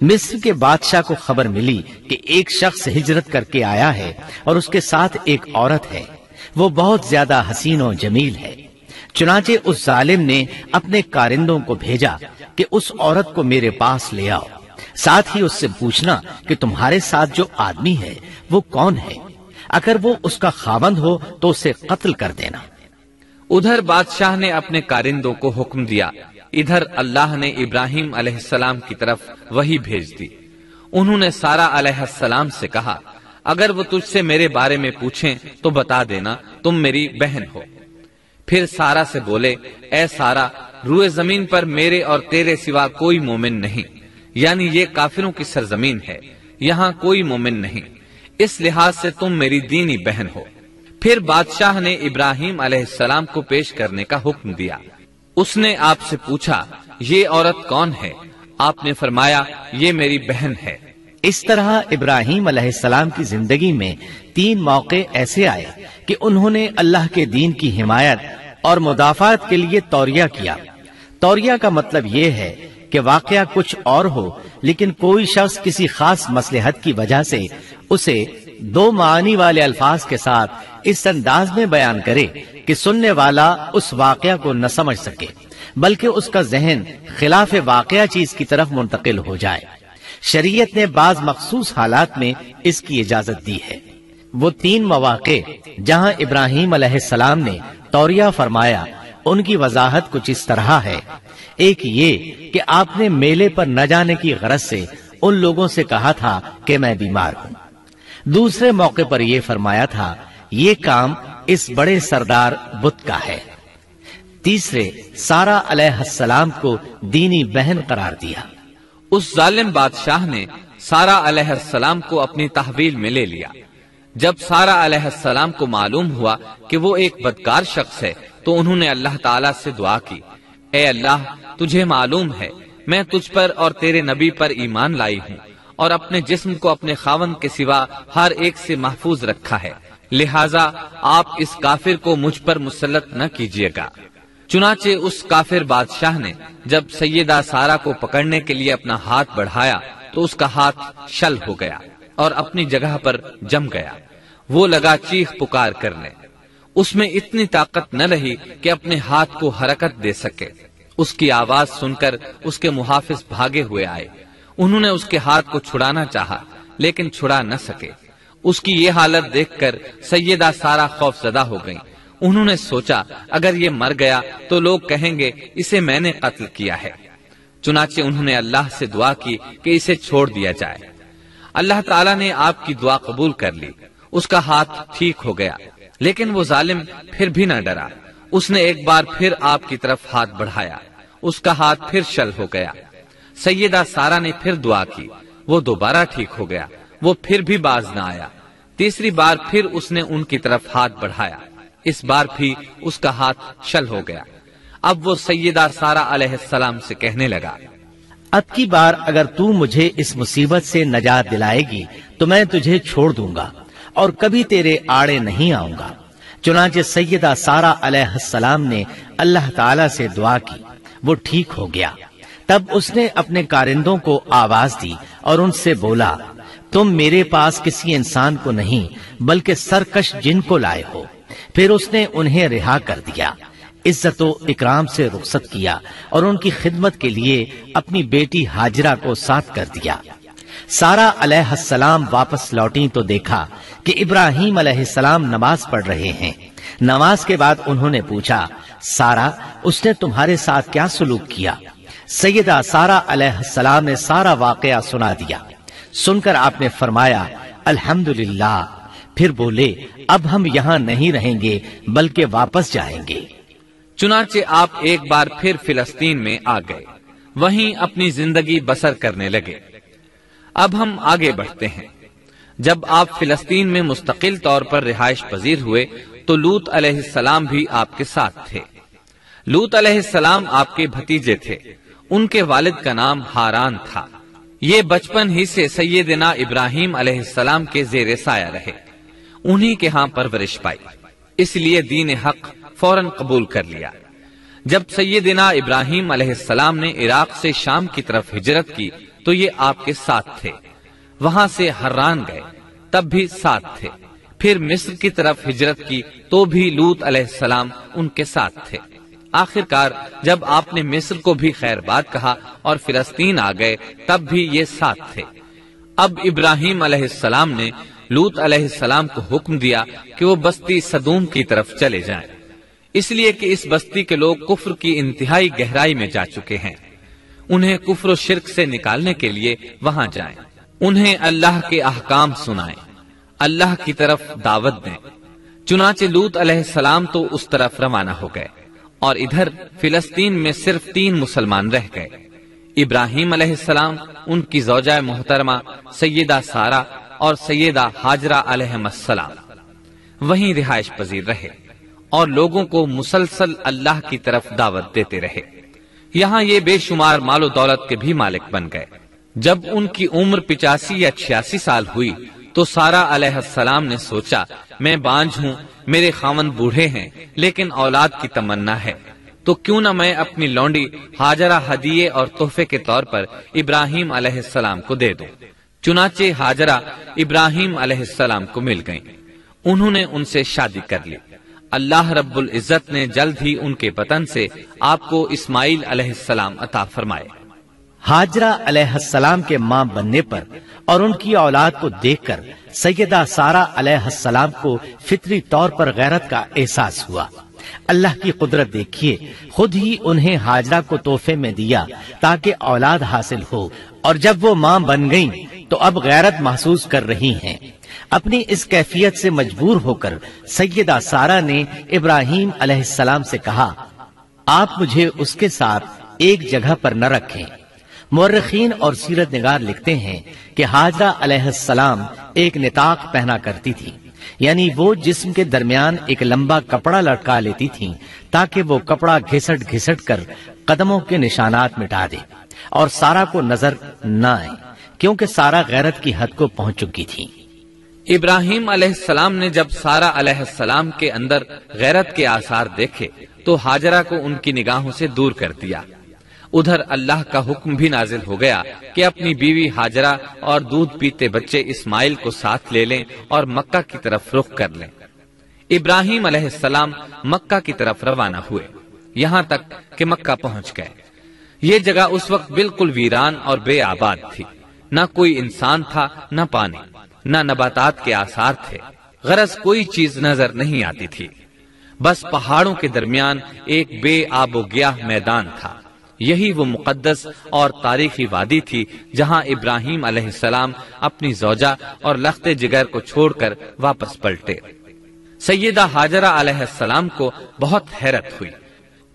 مصر کے بادشاہ کو خبر ملی کہ ایک شخص ہجرت کر کے آیا ہے اور اس کے ساتھ ایک عورت ہے، وہ بہت زیادہ حسین و جمیل ہے۔ چنانچہ اس ظالم نے اپنے کارندوں کو بھیجا کہ اس عورت کو میرے پاس لے آؤ، ساتھ ہی اس سے پوچھنا کہ تمہارے ساتھ جو آدمی ہے وہ کون ہے، اگر وہ اس کا خاوند ہو تو اسے قتل کر دینا۔ ادھر بادشاہ نے اپنے کارندوں کو حکم دیا، ادھر اللہ نے ابراہیم علیہ السلام کی طرف وحی بھیج دی۔ انہوں نے سارا علیہ السلام سے کہا اگر وہ تجھ سے میرے بارے میں پوچھیں تو بتا دینا تم میری بہن ہو۔ پھر سارا سے بولے اے سارا، روئے زمین پر میرے اور تیرے سوا کوئی مومن نہیں، یعنی یہ کافروں کی سرزمین ہے، یہاں کوئی مومن نہیں، اس لحاظ سے تم میری دینی بہن ہو۔ پھر بادشاہ نے ابراہیم علیہ السلام کو پیش کرنے کا حکم دیا۔ اس نے آپ سے پوچھا یہ عورت کون ہے؟ آپ نے فرمایا یہ میری بہن ہے۔ اس طرح ابراہیم علیہ السلام کی زندگی میں 3 موقع ایسے آئے کہ انہوں نے اللہ کے دین کی حمایت اور مدافعت کے لیے توریہ کیا۔ توریہ کا مطلب یہ ہے کہ واقعہ کچھ اور ہو لیکن کوئی شخص کسی خاص مصلحت کی وجہ سے اسے 2 معانی والے الفاظ کے ساتھ اس انداز میں بیان کرے کہ سننے والا اس واقعہ کو نہ سمجھ سکے بلکہ اس کا ذہن خلاف واقعہ چیز کی طرف منتقل ہو جائے۔ شریعت نے بعض مخصوص حالات میں اس کی اجازت دی ہے۔ وہ 3 مواقع جہاں ابراہیم علیہ السلام نے توریہ فرمایا ان کی وضاحت کچھ اس طرح ہے۔ ایک یہ کہ آپ نے میلے پر نہ جانے کی غرض سے ان لوگوں سے کہا تھا کہ میں بیمار ہوں۔ دوسرے موقع پر یہ فرمایا تھا یہ کام اس بڑے سردار بت کا ہے۔ تیسرے سارا علیہ السلام کو دینی بہن قرار دیا۔ اس ظالم بادشاہ نے سارا علیہ السلام کو اپنی تحویل میں لے لیا۔ جب سارا علیہ السلام کو معلوم ہوا کہ وہ ایک بدکار شخص ہے تو انہوں نے اللہ تعالیٰ سے دعا کی، اے اللہ تجھے معلوم ہے میں تجھ پر اور تیرے نبی پر ایمان لائی ہوں اور اپنے جسم کو اپنے خاوند کے سوا ہر ایک سے محفوظ رکھا ہے، لہٰذا آپ اس کافر کو مجھ پر مسلط نہ کیجیے گا۔ چنانچہ اس کافر بادشاہ نے جب سیدہ سارا کو پکڑنے کے لیے اپنا ہاتھ بڑھایا تو اس کا ہاتھ شل ہو گیا اور اپنی جگہ پر جم گیا۔ وہ لگا چیخ پکار کرنے۔ اس میں اتنی طاقت نہ رہی کہ اپنے ہاتھ کو حرکت دے سکے۔ اس کی آواز سن کر اس کے محافظ بھاگے ہوئے آئے۔ انہوں نے اس کے ہاتھ کو چھڑانا چاہا لیکن چھڑا نہ سکے۔ اس کی یہ حالت دیکھ کر سیدہ سارہ خوف زدہ ہو گئیں۔ انہوں نے سوچا اگر یہ مر گیا تو لوگ کہیں گے اسے میں نے قتل کیا ہے۔ چنانچہ انہوں نے اللہ سے دعا کی کہ اسے چھوڑ دیا جائے۔ اللہ تعالیٰ نے آپ کی دعا قبول کر لی۔ اس کا ہاتھ ٹھیک ہو گیا، لیکن وہ ظالم پھر بھی نہ ڈرا۔ اس نے ایک بار پھر آپ کی طرف ہاتھ بڑھایا، اس کا ہاتھ پھر شل ہو گیا۔ سیدہ سارہ نے پھر دعا کی، وہ دوبارہ ٹھیک ہو گیا، وہ پھر بھی باز نہ آیا۔ تیسری بار پھر اس نے ان کی طرف ہاتھ بڑھایا، اس بار بھی اس کا ہاتھ شل ہو گیا۔ اب وہ سیدہ سارہ علیہ السلام سے کہنے لگا، اب کی بار اگر تو مجھے اس مصیبت سے نجات دلائے گی تو میں تجھے چھوڑ دوں گا اور کبھی تیرے آڑے نہیں آؤں گا۔ چنانچہ سیدہ سارہ علیہ السلام نے اللہ تعالی سے دعا کی، وہ ٹھیک ہو گیا۔ تب اس نے اپنے کارندوں کو آواز دی اور ان سے بولا، تم میرے پاس کسی انسان کو نہیں بلکہ سرکش جن کو لائے ہو۔ پھر اس نے انہیں رہا کر دیا، عزت و اکرام سے رخصت کیا اور ان کی خدمت کے لیے اپنی بیٹی ہاجرہ کو ساتھ کر دیا۔ سارہ علیہ السلام واپس لوٹیں تو دیکھا کہ ابراہیم علیہ السلام نماز پڑھ رہے ہیں۔ نماز کے بعد انہوں نے پوچھا، سارہ اس نے تمہارے ساتھ کیا سلوک کیا؟ سیدہ سارہ علیہ السلام نے سارا واقعہ سنا دیا۔ سن کر آپ نے فرمایا، الحمدللہ۔ پھر بولے، اب ہم یہاں نہیں رہیں گے بلکہ واپس جائیں گے۔ چنانچہ آپ ایک بار پھر فلسطین میں آ گئے، وہیں اپنی زندگی بسر کرنے لگے۔ اب ہم آگے بڑھتے ہیں۔ جب آپ فلسطین میں مستقل طور پر رہائش پذیر ہوئے تو لوط علیہ السلام بھی آپ کے ساتھ تھے۔ لوط علیہ السلام آپ کے بھتیجے تھے۔ ان کے والد کا نام ہاران تھا۔ یہ بچپن ہی سے سیدنا ابراہیم علیہ السلام کے زیر سایہ رہے، انہی کے ہاں پرورش پائی، اس لیے دین حق فوراً قبول کر لیا۔ جب سیدنا ابراہیم علیہ السلام نے عراق سے شام کی طرف ہجرت کی تو یہ آپ کے ساتھ تھے۔ وہاں سے حران گئے، تب بھی ساتھ تھے۔ پھر مصر کی طرف ہجرت کی تو بھی لوط علیہ السلام ان کے ساتھ تھے۔ آخرکار جب آپ نے مصر کو بھی خیر بات کہا اور فلسطین آ گئے تب بھی یہ ساتھ تھے۔ اب ابراہیم علیہ السلام نے لوط علیہ السلام کو حکم دیا کہ وہ بستی سدوم کی طرف چلے جائیں، اس لیے کہ اس بستی کے لوگ کفر کی انتہائی گہرائی میں جا چکے ہیں۔ انہیں کفر و شرک سے نکالنے کے لیے وہاں جائیں، انہیں اللہ کے احکام سنائیں، اللہ کی طرف دعوت دیں۔ چنانچہ لوط علیہ السلام تو اس طرف روانہ ہو گئے اور ادھر فلسطین میں صرف 3 مسلمان رہ گئے، ابراہیم علیہ السلام، ان کی زوجہ محترمہ سیدہ سارہ اور سیدہ ہاجرہ علیہ السلام۔ وہیں رہائش پذیر رہے اور لوگوں کو مسلسل اللہ کی طرف دعوت دیتے رہے۔ یہاں یہ بے شمار مال و دولت کے بھی مالک بن گئے۔ جب ان کی عمر 85 یا 86 سال ہوئی تو سارہ علیہ السلام نے سوچا، میں بانجھ ہوں، میرے خاوند بوڑھے ہیں لیکن اولاد کی تمنا ہے، تو کیوں نہ میں اپنی لونڈی ہاجرہ ہدیے اور تحفے کے طور پر ابراہیم علیہ السلام کو دے دوں۔ چنانچہ ہاجرہ ابراہیم علیہ السلام کو مل گئیں، انہوں نے ان سے شادی کر لی۔ اللہ رب العزت نے جلد ہی ان کے بطن سے آپ کو اسماعیل علیہ السلام عطا فرمائے۔ ہاجرہ علیہ السلام کے ماں بننے پر اور ان کی اولاد کو دیکھ کر سیدہ سارہ علیہ السلام کو فطری طور پر غیرت کا احساس ہوا۔ اللہ کی قدرت دیکھیے، خود ہی انہیں ہاجرہ کو تحفے میں دیا تاکہ اولاد حاصل ہو، اور جب وہ ماں بن گئیں تو اب غیرت محسوس کر رہی ہیں۔ اپنی اس کیفیت سے مجبور ہو کر سیدہ سارہ نے ابراہیم علیہ السلام سے کہا، آپ مجھے اس کے ساتھ ایک جگہ پر نہ رکھیں۔ مورخین اور سیرت نگار لکھتے ہیں کہ ہاجرہ علیہ السلام ایک نطاق پہنا کرتی تھی، یعنی وہ جسم کے درمیان ایک لمبا کپڑا لٹکا لیتی تھیں تاکہ وہ کپڑا گھسٹ گھسٹ کر قدموں کے نشانات مٹا دے اور سارہ کو نظر نہ آئے، کیونکہ سارہ غیرت کی حد کو پہنچ چکی تھی۔ ابراہیم علیہ السلام نے جب سارہ علیہ السلام کے اندر غیرت کے آثار دیکھے تو ہاجرہ کو ان کی نگاہوں سے دور کر دیا۔ ادھر اللہ کا حکم بھی نازل ہو گیا کہ اپنی بیوی ہاجرہ اور دودھ پیتے بچے اسماعیل کو ساتھ لے لیں اور مکہ کی طرف رخ کر لیں۔ ابراہیم علیہ السلام مکہ کی طرف روانہ ہوئے، یہاں تک کہ مکہ پہنچ گئے۔ یہ جگہ اس وقت بالکل ویران اور بے آباد تھی، نہ کوئی انسان تھا، نہ پانی، نہ نباتات کے آثار تھے، غرض کوئی چیز نظر نہیں آتی تھی، بس پہاڑوں کے درمیان ایک بے آب و گیاہ میدان تھا۔ یہی وہ مقدس اور تاریخی وادی تھی جہاں ابراہیم علیہ السلام اپنی زوجہ اور لخت جگر کو چھوڑ کر واپس پلٹے۔ سیدہ ہاجرہ علیہ السلام کو بہت حیرت ہوئی،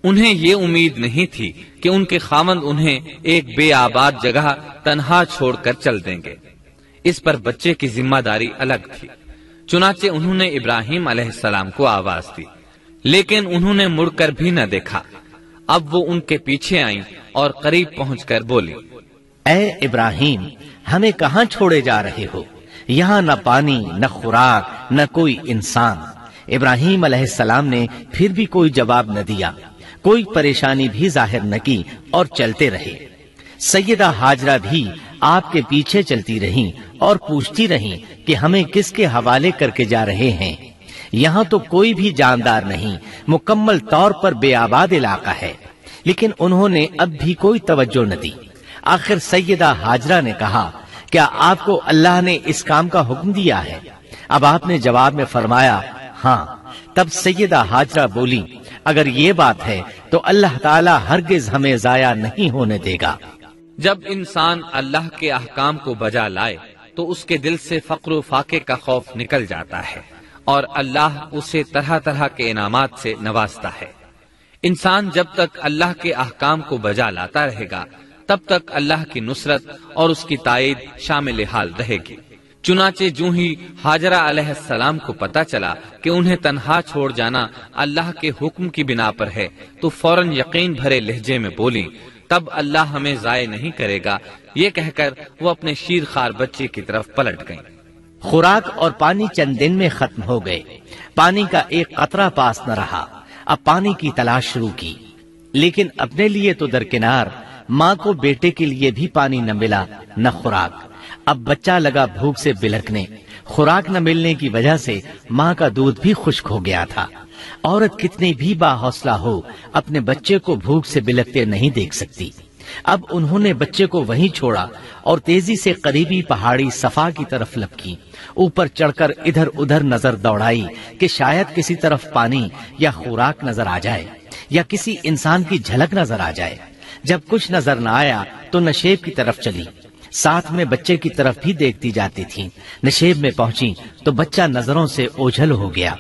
انہیں یہ امید نہیں تھی کہ ان کے خاوند انہیں ایک بے آباد جگہ تنہا چھوڑ کر چل دیں گے، اس پر بچے کی ذمہ داری الگ تھی۔ چنانچہ انہوں نے ابراہیم علیہ السلام کو آواز دی، لیکن انہوں نے مڑ کر بھی نہ دیکھا۔ اب وہ ان کے پیچھے آئیں اور قریب پہنچ کر بولی، اے ابراہیم، ہمیں کہاں چھوڑے جا رہے ہو؟ یہاں نہ پانی، نہ خوراک، نہ کوئی انسان۔ ابراہیم علیہ السلام نے پھر بھی کوئی جواب نہ دیا، کوئی پریشانی بھی ظاہر نہ کی اور چلتے رہے۔ سیدہ ہاجرہ بھی آپ کے پیچھے چلتی رہیں اور پوچھتی رہیں کہ ہمیں کس کے حوالے کر کے جا رہے ہیں؟ یہاں تو کوئی بھی جاندار نہیں، مکمل طور پر بے آباد علاقہ ہے۔ لیکن انہوں نے اب بھی کوئی توجہ نہ دی۔ آخر سیدہ ہاجرہ نے کہا، کیا آپ کو اللہ نے اس کام کا حکم دیا ہے؟ اب آپ نے جواب میں فرمایا، ہاں۔ تب سیدہ ہاجرہ بولی، اگر یہ بات ہے تو اللہ تعالی ہرگز ہمیں ضائع نہیں ہونے دے گا۔ جب انسان اللہ کے احکام کو بجا لائے تو اس کے دل سے فقر و فاقے کا خوف نکل جاتا ہے اور اللہ اسے طرح طرح کے انعامات سے نوازتا ہے۔ انسان جب تک اللہ کے احکام کو بجا لاتا رہے گا تب تک اللہ کی نصرت اور اس کی تائید شامل حال رہے گی۔ چنانچہ جو ہی ہاجرہ علیہ السلام کو پتا چلا کہ انہیں تنہا چھوڑ جانا اللہ کے حکم کی بنا پر ہے تو فوراً یقین بھرے لہجے میں بولی، تب اللہ ہمیں ضائع نہیں کرے گا۔ یہ کہہ کر وہ اپنے شیر خوار بچے کی طرف پلٹ گئیں۔ خوراک اور پانی چند دن میں ختم ہو گئے، پانی کا ایک قطرہ پاس نہ رہا۔ اب پانی کی تلاش شروع کی، لیکن اپنے لیے تو درکنار، ماں کو بیٹے کے لیے بھی پانی نہ ملا نہ خوراک۔ اب بچہ لگا بھوک سے بلکنے، خوراک نہ ملنے کی وجہ سے ماں کا دودھ بھی خشک ہو گیا تھا۔ عورت کتنی بھی باحوصلہ ہو اپنے بچے کو بھوک سے بلکتے نہیں دیکھ سکتی۔ اب انہوں نے بچے کو وہیں چھوڑا اور تیزی سے قریبی پہاڑی صفا کی طرف لپکی، اوپر چڑھ کر ادھر ادھر نظر دوڑائی کہ شاید کسی طرف پانی یا خوراک نظر آ جائے یا کسی انسان کی جھلک نظر آ جائے۔ جب کچھ نظر نہ آیا تو نشیب کی طرف چلی، ساتھ میں بچے کی طرف بھی دیکھتی جاتی تھی۔ نشیب میں پہنچی تو بچہ نظروں سے اوجھل ہو گیا،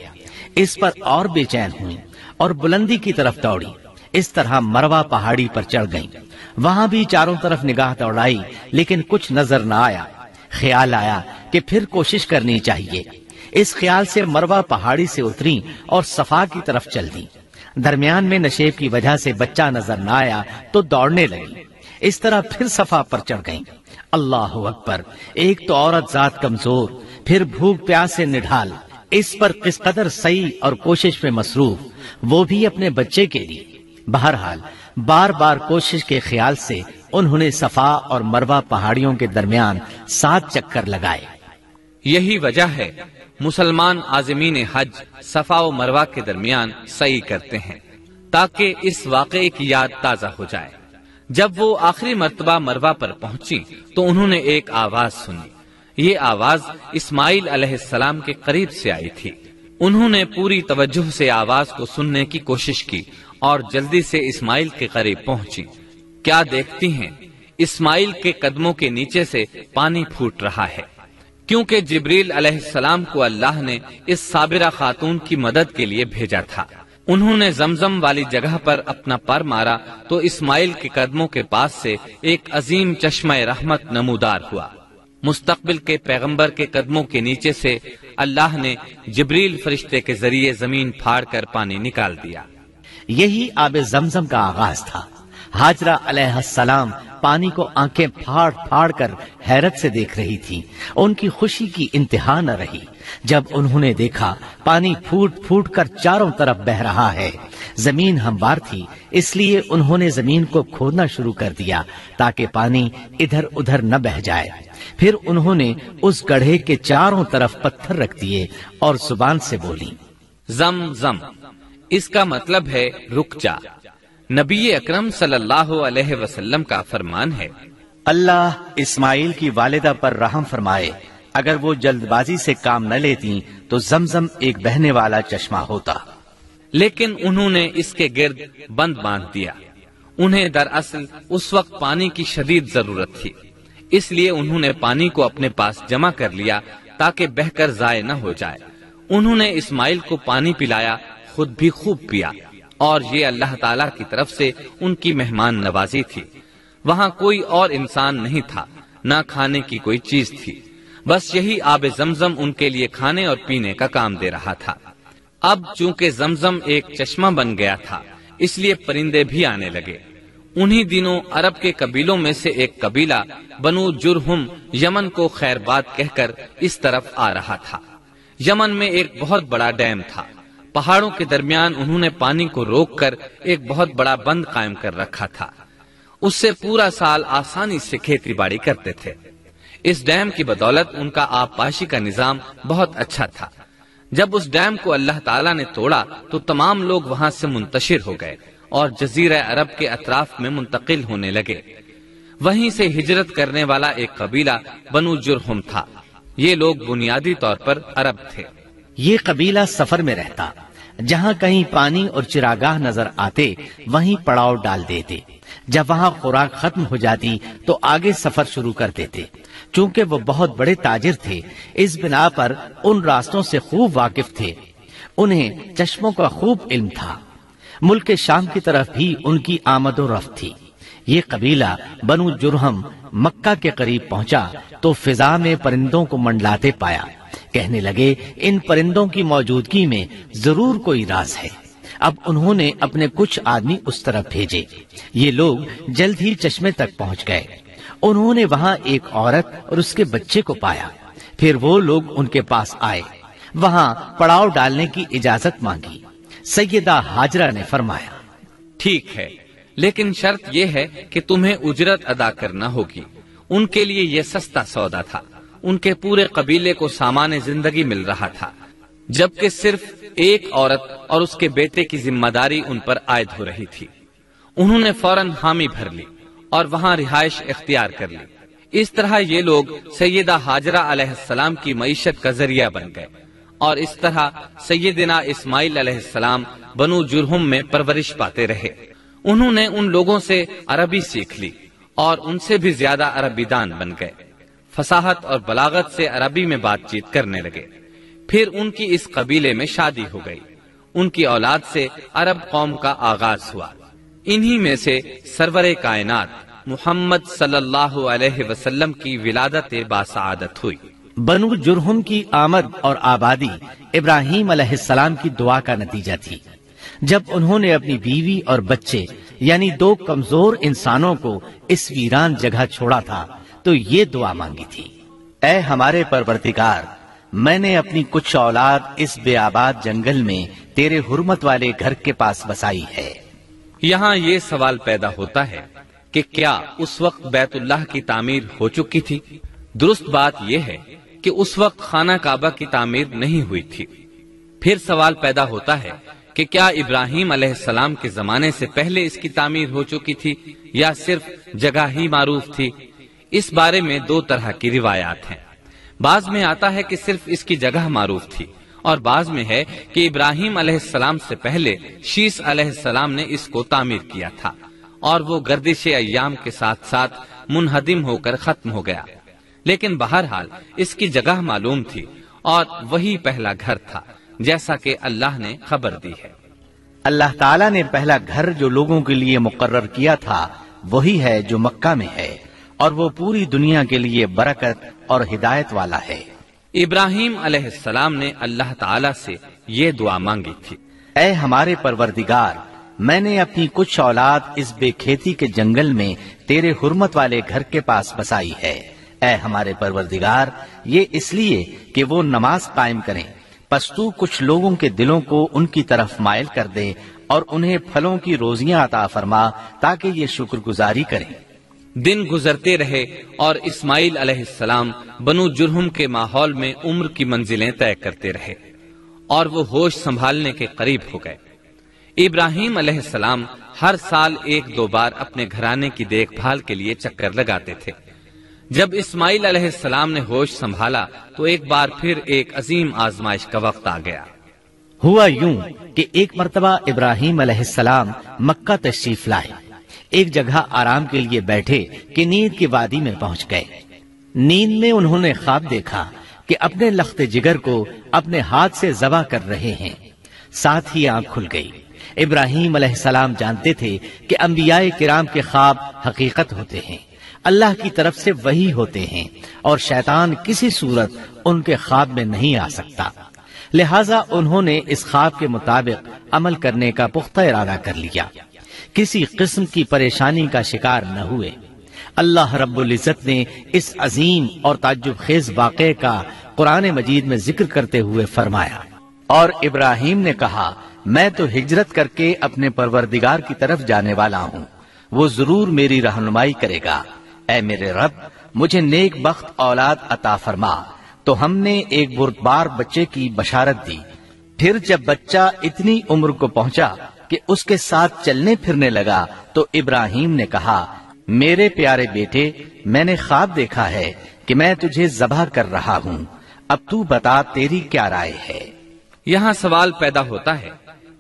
اس پر اور بے چین ہوئی اور بلندی کی طرف دوڑی۔ اس طرح مروہ پہاڑی پر چڑھ گئیں، وہاں بھی چاروں طرف نگاہ دوڑائی لیکن کچھ نظر نہ آیا۔ خیال آیا کہ پھر کوشش کرنی چاہیے۔ اس خیال سے مروہ پہاڑی سے اتری اور صفا کی طرف چل دی۔ درمیان میں نشیب کی وجہ سے بچہ نظر نہ آیا تو دوڑنے لگی۔ اس طرح پھر صفا پر چڑھ گئیں۔ اللہ اکبر! ایک تو عورت ذات کمزور، پھر بھوک پیاس سے نڈھال، اس پر کس قدر سعی اور کوشش میں مصروف، وہ بھی اپنے بچے کے لیے۔ بہرحال بار بار کوشش کے خیال سے انہوں نے صفا اور مروہ پہاڑیوں کے درمیان 7 چکر لگائے۔ یہی وجہ ہے مسلمان عازمین حج صفا و مروہ کے درمیان سعی کرتے ہیں تاکہ اس واقعے کی یاد تازہ ہو جائے۔ جب وہ آخری مرتبہ مروہ پر پہنچی تو انہوں نے ایک آواز سنی۔ یہ آواز اسماعیل علیہ السلام کے قریب سے آئی تھی۔ انہوں نے پوری توجہ سے آواز کو سننے کی کوشش کی اور جلدی سے اسماعیل کے قریب پہنچی۔ کیا دیکھتی ہیں، اسماعیل کے قدموں کے نیچے سے پانی پھوٹ رہا ہے، کیونکہ جبریل علیہ السلام کو اللہ نے اس صابرہ خاتون کی مدد کے لیے بھیجا تھا۔ انہوں نے زمزم والی جگہ پر اپنا پر مارا تو اسماعیل کے قدموں کے پاس سے ایک عظیم چشمہ رحمت نمودار ہوا۔ مستقبل کے پیغمبر کے قدموں کے نیچے سے اللہ نے جبریل فرشتے کے ذریعے زمین پھاڑ کر پانی نکال دیا۔ یہی آب زمزم کا آغاز تھا۔ ہاجرہ علیہ السلام پانی کو آنکھیں پھاڑ پھاڑ کر حیرت سے دیکھ رہی تھی۔ ان کی خوشی کی انتہا نہ رہی۔ جب انہوں نے دیکھا پانی پھوٹ پھوٹ کر چاروں طرف بہ رہا ہے، زمین ہموار تھی، اس لیے انہوں نے زمین کو کھودنا شروع کر دیا تاکہ پانی ادھر ادھر نہ بہ جائے۔ پھر انہوں نے اس گڑھے کے چاروں طرف پتھر رکھ دیے اور زبان سے بولی، زم زم، اس کا مطلب ہے رک جا۔ نبی اکرم صلی اللہ علیہ وسلم کا فرمان ہے، اللہ اسماعیل کی والدہ پر رحم فرمائے، اگر وہ جلد بازی سے کام نہ لیتی تو زمزم ایک بہنے والا چشمہ ہوتا۔ لیکن انہوں نے اس کے گرد بند باندھ دیا۔ انہیں دراصل اس وقت پانی کی شدید ضرورت تھی، اس لیے انہوں نے پانی کو اپنے پاس جمع کر لیا تاکہ بہہ کر ضائع نہ ہو جائے۔ انہوں نے اسماعیل کو پانی پلایا، خود بھی خوب پیا، اور یہ اللہ تعالیٰ کی طرف سے ان کی مہمان نوازی تھی۔ وہاں کوئی اور انسان نہیں تھا، نہ کھانے کی کوئی چیز تھی، بس یہی آب زمزم ان کے لیے کھانے اور پینے کا کام دے رہا تھا۔ اب چونکہ زمزم ایک چشمہ بن گیا تھا، اس لیے پرندے بھی آنے لگے۔ انہی دنوں عرب کے قبیلوں میں سے ایک قبیلہ بنو جرہم یمن کو خیر بات کہہ کر اس طرف آ رہا تھا۔ یمن میں ایک بہت بڑا ڈیم تھا، پہاڑوں کے درمیان انہوں نے پانی کو روک کر ایک بہت بڑا بند قائم کر رکھا تھا، اس سے پورا سال آسانی سے کھیتی باڑی کرتے تھے۔ اس ڈیم کی بدولت ان کا آب پاشی کا نظام بہت اچھا تھا۔ جب اس ڈیم کو اللہ تعالیٰ نے توڑا تو تمام لوگ وہاں سے منتشر ہو گئے اور جزیرہ عرب کے اطراف میں منتقل ہونے لگے۔ وہیں سے ہجرت کرنے والا ایک قبیلہ بنو جرہم تھا۔ یہ لوگ بنیادی طور پر عرب تھے۔ یہ قبیلہ سفر میں رہتا، جہاں کہیں پانی اور چراگاہ نظر آتے وہیں پڑاؤ ڈال دیتے۔ جب وہاں خوراک ختم ہو جاتی تو آگے سفر شروع کر دیتے۔ چونکہ وہ بہت بڑے تاجر تھے، اس بنا پر ان راستوں سے خوب واقف تھے۔ انہیں چشموں کا خوب علم تھا۔ ملک شام کی طرف بھی ان کی آمد و رفت تھی۔ یہ قبیلہ بنو جرہم مکہ کے قریب پہنچا تو فضا میں پرندوں کو منڈلاتے پایا۔ کہنے لگے، ان پرندوں کی موجودگی میں ضرور کوئی راز ہے۔ اب انہوں نے اپنے کچھ آدمی اس طرف بھیجے۔ یہ لوگ جلد ہی چشمے تک پہنچ گئے۔ انہوں نے وہاں ایک عورت اور اس کے بچے کو پایا۔ پھر وہ لوگ ان کے پاس آئے، وہاں پڑاؤ ڈالنے کی اجازت مانگی۔ سیدہ ہاجرہ نے فرمایا، ٹھیک ہے، لیکن شرط یہ ہے کہ تمہیں اجرت ادا کرنا ہوگی۔ ان کے لیے یہ سستا سودا تھا۔ ان کے پورے قبیلے کو سامان زندگی مل رہا تھا، جبکہ صرف ایک عورت اور اس کے بیٹے کی ذمہ داری ان پر عائد ہو رہی تھی۔ انہوں نے فوراً حامی بھر لی اور وہاں رہائش اختیار کر لی۔ اس طرح یہ لوگ سیدہ ہاجرہ علیہ السلام کی معیشت کا ذریعہ بن گئے، اور اس طرح سیدنا اسماعیل علیہ السلام بنو جرہم میں پرورش پاتے رہے۔ انہوں نے ان لوگوں سے عربی سیکھ لی اور ان سے بھی زیادہ عربی دان بن گئے۔ فصاحت اور بلاغت سے عربی میں بات چیت کرنے لگے۔ پھر ان کی اس قبیلے میں شادی ہو گئی۔ ان کی اولاد سے عرب قوم کا آغاز ہوا۔ انہی میں سے سرور کائنات محمد صلی اللہ علیہ وسلم کی ولادت باسعادت ہوئی۔ بنو جرہم کی آمد اور آبادی ابراہیم علیہ السلام کی دعا کا نتیجہ تھی۔ جب انہوں نے اپنی بیوی اور بچے یعنی دو کمزور انسانوں کو اس ویران جگہ چھوڑا تھا تو یہ دعا مانگی تھی، اے ہمارے پروردگار، میں نے اپنی کچھ اولاد اس بے آباد جنگل میں تیرے حرمت والے گھر کے پاس بسائی ہے۔ یہاں یہ سوال پیدا ہوتا ہے کہ کیا اس وقت بیت اللہ کی تعمیر ہو چکی تھی؟ درست بات یہ ہے کہ اس وقت خانہ کعبہ کی تعمیر نہیں ہوئی تھی۔ پھر سوال پیدا ہوتا ہے کہ کیا ابراہیم علیہ السلام کے زمانے سے پہلے اس کی تعمیر ہو چکی تھی یا صرف جگہ ہی معروف تھی؟ اس بارے میں دو طرح کی روایات ہیں۔ بعض میں آتا ہے کہ صرف اس کی جگہ معروف تھی، اور بعض میں ہے کہ ابراہیم علیہ السلام سے پہلے شیس علیہ السلام نے اس کو تعمیر کیا تھا، اور وہ گردش ایام کے ساتھ ساتھ منہدم ہو کر ختم ہو گیا۔ لیکن بہرحال اس کی جگہ معلوم تھی، اور وہی پہلا گھر تھا، جیسا کہ اللہ نے خبر دی ہے۔ اللہ تعالیٰ نے پہلا گھر جو لوگوں کے لیے مقرر کیا تھا وہی ہے جو مکہ میں ہے، اور وہ پوری دنیا کے لیے برکت اور ہدایت والا ہے۔ ابراہیم علیہ السلام نے اللہ تعالیٰ سے یہ دعا مانگی تھی، اے ہمارے پروردگار، میں نے اپنی کچھ اولاد اس بے کھیتی کے جنگل میں تیرے حرمت والے گھر کے پاس بسائی ہے۔ اے ہمارے پروردگار، یہ اس لیے کہ وہ نماز قائم کریں، پس تو کچھ لوگوں کے دلوں کو ان کی طرف مائل کر دے اور انہیں پھلوں کی روزیاں عطا فرما تاکہ یہ شکر گزاری کریں۔ دن گزرتے رہے اور اسماعیل علیہ السلام بنو جرہم کے ماحول میں عمر کی منزلیں طے کرتے رہے اور وہ ہوش سنبھالنے کے قریب ہو گئے۔ ابراہیم علیہ السلام ہر سال 1-2 بار اپنے گھرانے کی دیکھ بھال کے لیے چکر لگاتے تھے۔ جب اسماعیل علیہ السلام نے ہوش سنبھالا تو ایک بار پھر ایک عظیم آزمائش کا وقت آ گیا۔ ہوا یوں کہ ایک مرتبہ ابراہیم علیہ السلام مکہ تشریف لائے، ایک جگہ آرام کے لیے بیٹھے کہ نیند کی وادی میں پہنچ گئے۔ نیند میں انہوں نے خواب دیکھا کہ اپنے لخت جگر کو اپنے ہاتھ سے ذبح کر رہے ہیں، ساتھ ہی آنکھ کھل گئی۔ ابراہیم علیہ السلام جانتے تھے کہ انبیاء کرام کے خواب حقیقت ہوتے ہیں، اللہ کی طرف سے وحی ہوتے ہیں، اور شیطان کسی صورت ان کے خواب میں نہیں آ سکتا، لہذا انہوں نے اس خواب کے مطابق عمل کرنے کا پختہ ارادہ کر لیا، کسی قسم کی پریشانی کا شکار نہ ہوئے۔ اللہ رب العزت نے اس عظیم اور تعجب خیز واقعے کا قرآن مجید میں ذکر کرتے ہوئے فرمایا، اور ابراہیم نے کہا میں تو ہجرت کر کے اپنے پروردگار کی طرف جانے والا ہوں، وہ ضرور میری رہنمائی کرے گا۔ اے میرے رب، مجھے نیک بخت اولاد عطا فرما۔ تو ہم نے ایک بردبار بچے کی بشارت دی۔ پھر جب بچہ اتنی عمر کو پہنچا کہ اس کے ساتھ چلنے پھرنے لگا تو ابراہیم نے کہا میرے پیارے بیٹے، میں نے خواب دیکھا ہے کہ میں تجھے ذبح کر رہا ہوں، اب تو بتا تیری کیا رائے ہے؟ یہاں سوال پیدا ہوتا ہے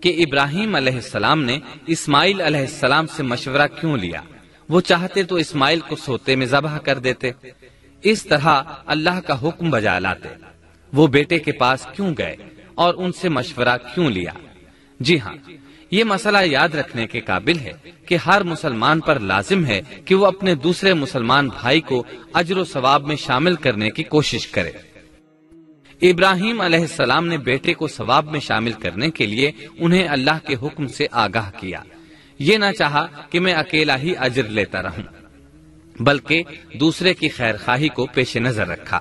کہ ابراہیم علیہ السلام نے اسماعیل علیہ السلام سے مشورہ کیوں لیا؟ وہ چاہتے تو اسماعیل کو سوتے میں ذبح کر دیتے، اس طرح اللہ کا حکم بجا لاتے۔ وہ بیٹے کے پاس کیوں گئے اور ان سے مشورہ کیوں لیا؟ جی ہاں، یہ مسئلہ یاد رکھنے کے قابل ہے کہ ہر مسلمان پر لازم ہے کہ وہ اپنے دوسرے مسلمان بھائی کو اجر و ثواب میں شامل کرنے کی کوشش کرے۔ ابراہیم علیہ السلام نے بیٹے کو ثواب میں شامل کرنے کے لیے انہیں اللہ کے حکم سے آگاہ کیا، یہ نہ چاہا کہ میں اکیلا ہی اجر لیتا رہوں، بلکہ دوسرے کی خیر خواہی کو پیش نظر رکھا۔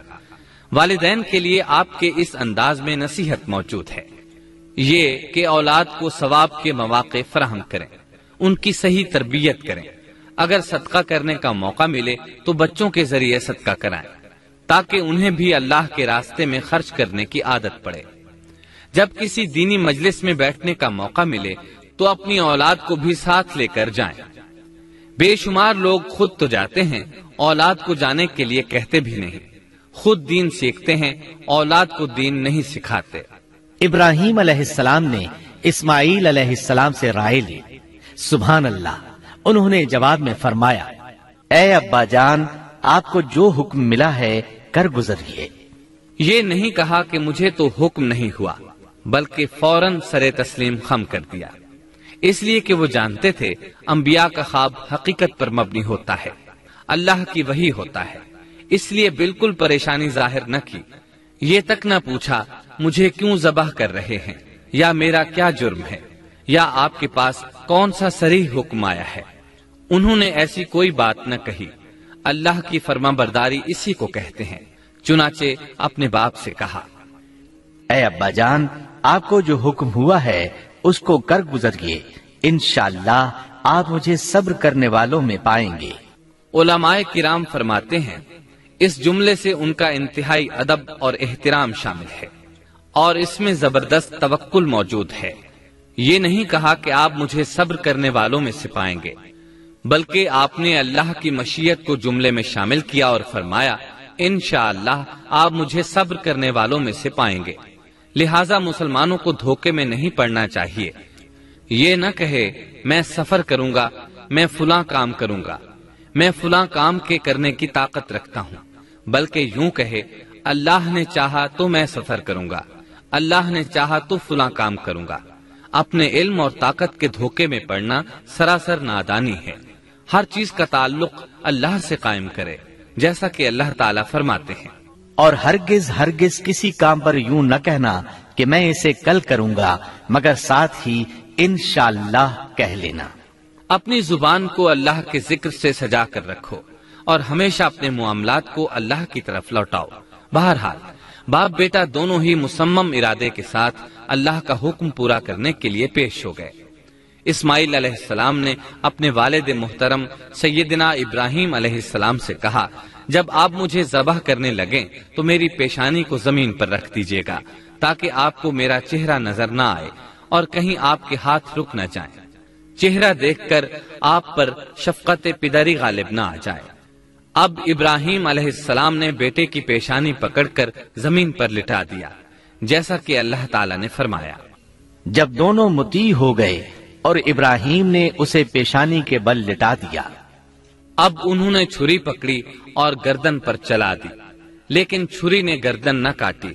والدین کے لیے آپ کے اس انداز میں نصیحت موجود ہے، یہ کہ اولاد کو ثواب کے مواقع فراہم کریں، ان کی صحیح تربیت کریں۔ اگر صدقہ کرنے کا موقع ملے تو بچوں کے ذریعے صدقہ کرائیں تاکہ انہیں بھی اللہ کے راستے میں خرچ کرنے کی عادت پڑے۔ جب کسی دینی مجلس میں بیٹھنے کا موقع ملے تو اپنی اولاد کو بھی ساتھ لے کر جائیں۔ بے شمار لوگ خود تو جاتے ہیں، اولاد کو جانے کے لیے کہتے بھی نہیں، خود دین سیکھتے ہیں، اولاد کو دین نہیں سکھاتے۔ ابراہیم علیہ السلام نے اسماعیل علیہ السلام سے رائے لی۔ سبحان اللہ، انہوں نے جواب میں فرمایا اے ابا جان، آپ کو جو حکم ملا ہے کر گزریے۔ یہ نہیں کہا کہ مجھے تو حکم نہیں ہوا، بلکہ فوراً سر تسلیم خم کر دیا، اس لیے کہ وہ جانتے تھے انبیاء کا خواب حقیقت پر مبنی ہوتا ہے، اللہ کی وحی ہوتا ہے، اس لیے بالکل پریشانی ظاہر نہ کی، یہ تک نہ پوچھا مجھے کیوں ذبح کر رہے ہیں، یا میرا کیا جرم ہے، یا آپ کے پاس کون سا صریح حکم آیا ہے۔ انہوں نے ایسی کوئی بات نہ کہی، اللہ کی فرما برداری اسی کو کہتے ہیں۔ چنانچہ اپنے باپ سے کہا اے ابا جان، آپ کو جو حکم ہوا ہے اس کو کر گزریے، انشاءاللہ آپ مجھے صبر کرنے والوں میں پائیں گے۔ علماء کرام فرماتے ہیں اس جملے سے ان کا انتہائی ادب اور احترام شامل ہے، اور اس میں زبردست توکل موجود ہے۔ یہ نہیں کہا کہ آپ مجھے صبر کرنے والوں میں سے پائیں گے، بلکہ آپ نے اللہ کی مشیت کو جملے میں شامل کیا اور فرمایا انشاءاللہ آپ مجھے صبر کرنے والوں میں سے پائیں گے۔ لہٰذا مسلمانوں کو دھوکے میں نہیں پڑنا چاہیے، یہ نہ کہے میں سفر کروں گا، میں فلاں کام کروں گا، میں فلاں کام کے کرنے کی طاقت رکھتا ہوں، بلکہ یوں کہے اللہ نے چاہا تو میں سفر کروں گا، اللہ نے چاہا تو فلاں کام کروں گا۔ اپنے علم اور طاقت کے دھوکے میں پڑنا سراسر نادانی ہے۔ ہر چیز کا تعلق اللہ سے قائم کرے، جیسا کہ اللہ تعالیٰ فرماتے ہیں، اور ہرگز ہرگز کسی کام پر یوں نہ کہنا کہ میں اسے کل کروں گا، مگر ساتھ ہی انشاءاللہ کہہ لینا۔ اپنی زبان کو اللہ کے ذکر سے سجا کر رکھو اور ہمیشہ اپنے معاملات کو اللہ کی طرف لوٹاؤ۔ بہرحال باپ بیٹا دونوں ہی مصمم ارادے کے ساتھ اللہ کا حکم پورا کرنے کے لیے پیش ہو گئے۔ اسماعیل علیہ السلام نے اپنے والد محترم سیدنا ابراہیم علیہ السلام سے کہا، جب آپ مجھے ذبح کرنے لگیں تو میری پیشانی کو زمین پر رکھ دیجیے گا تاکہ آپ کو میرا چہرہ نظر نہ آئے اور کہیں آپ کے ہاتھ رک نہ جائیں۔ چہرہ دیکھ کر آپ پر شفقت پدری غالب نہ آ جائے۔ اب ابراہیم علیہ السلام نے بیٹے کی پیشانی پکڑ کر زمین پر لٹا دیا، جیسا کہ اللہ تعالیٰ نے فرمایا۔ جب دونوں مطیع ہو گئے اور ابراہیم نے اسے پیشانی کے بل لٹا دیا، اب انہوں نے چھری پکڑی اور گردن پر چلا دی، لیکن چھری نے گردن نہ کاٹی،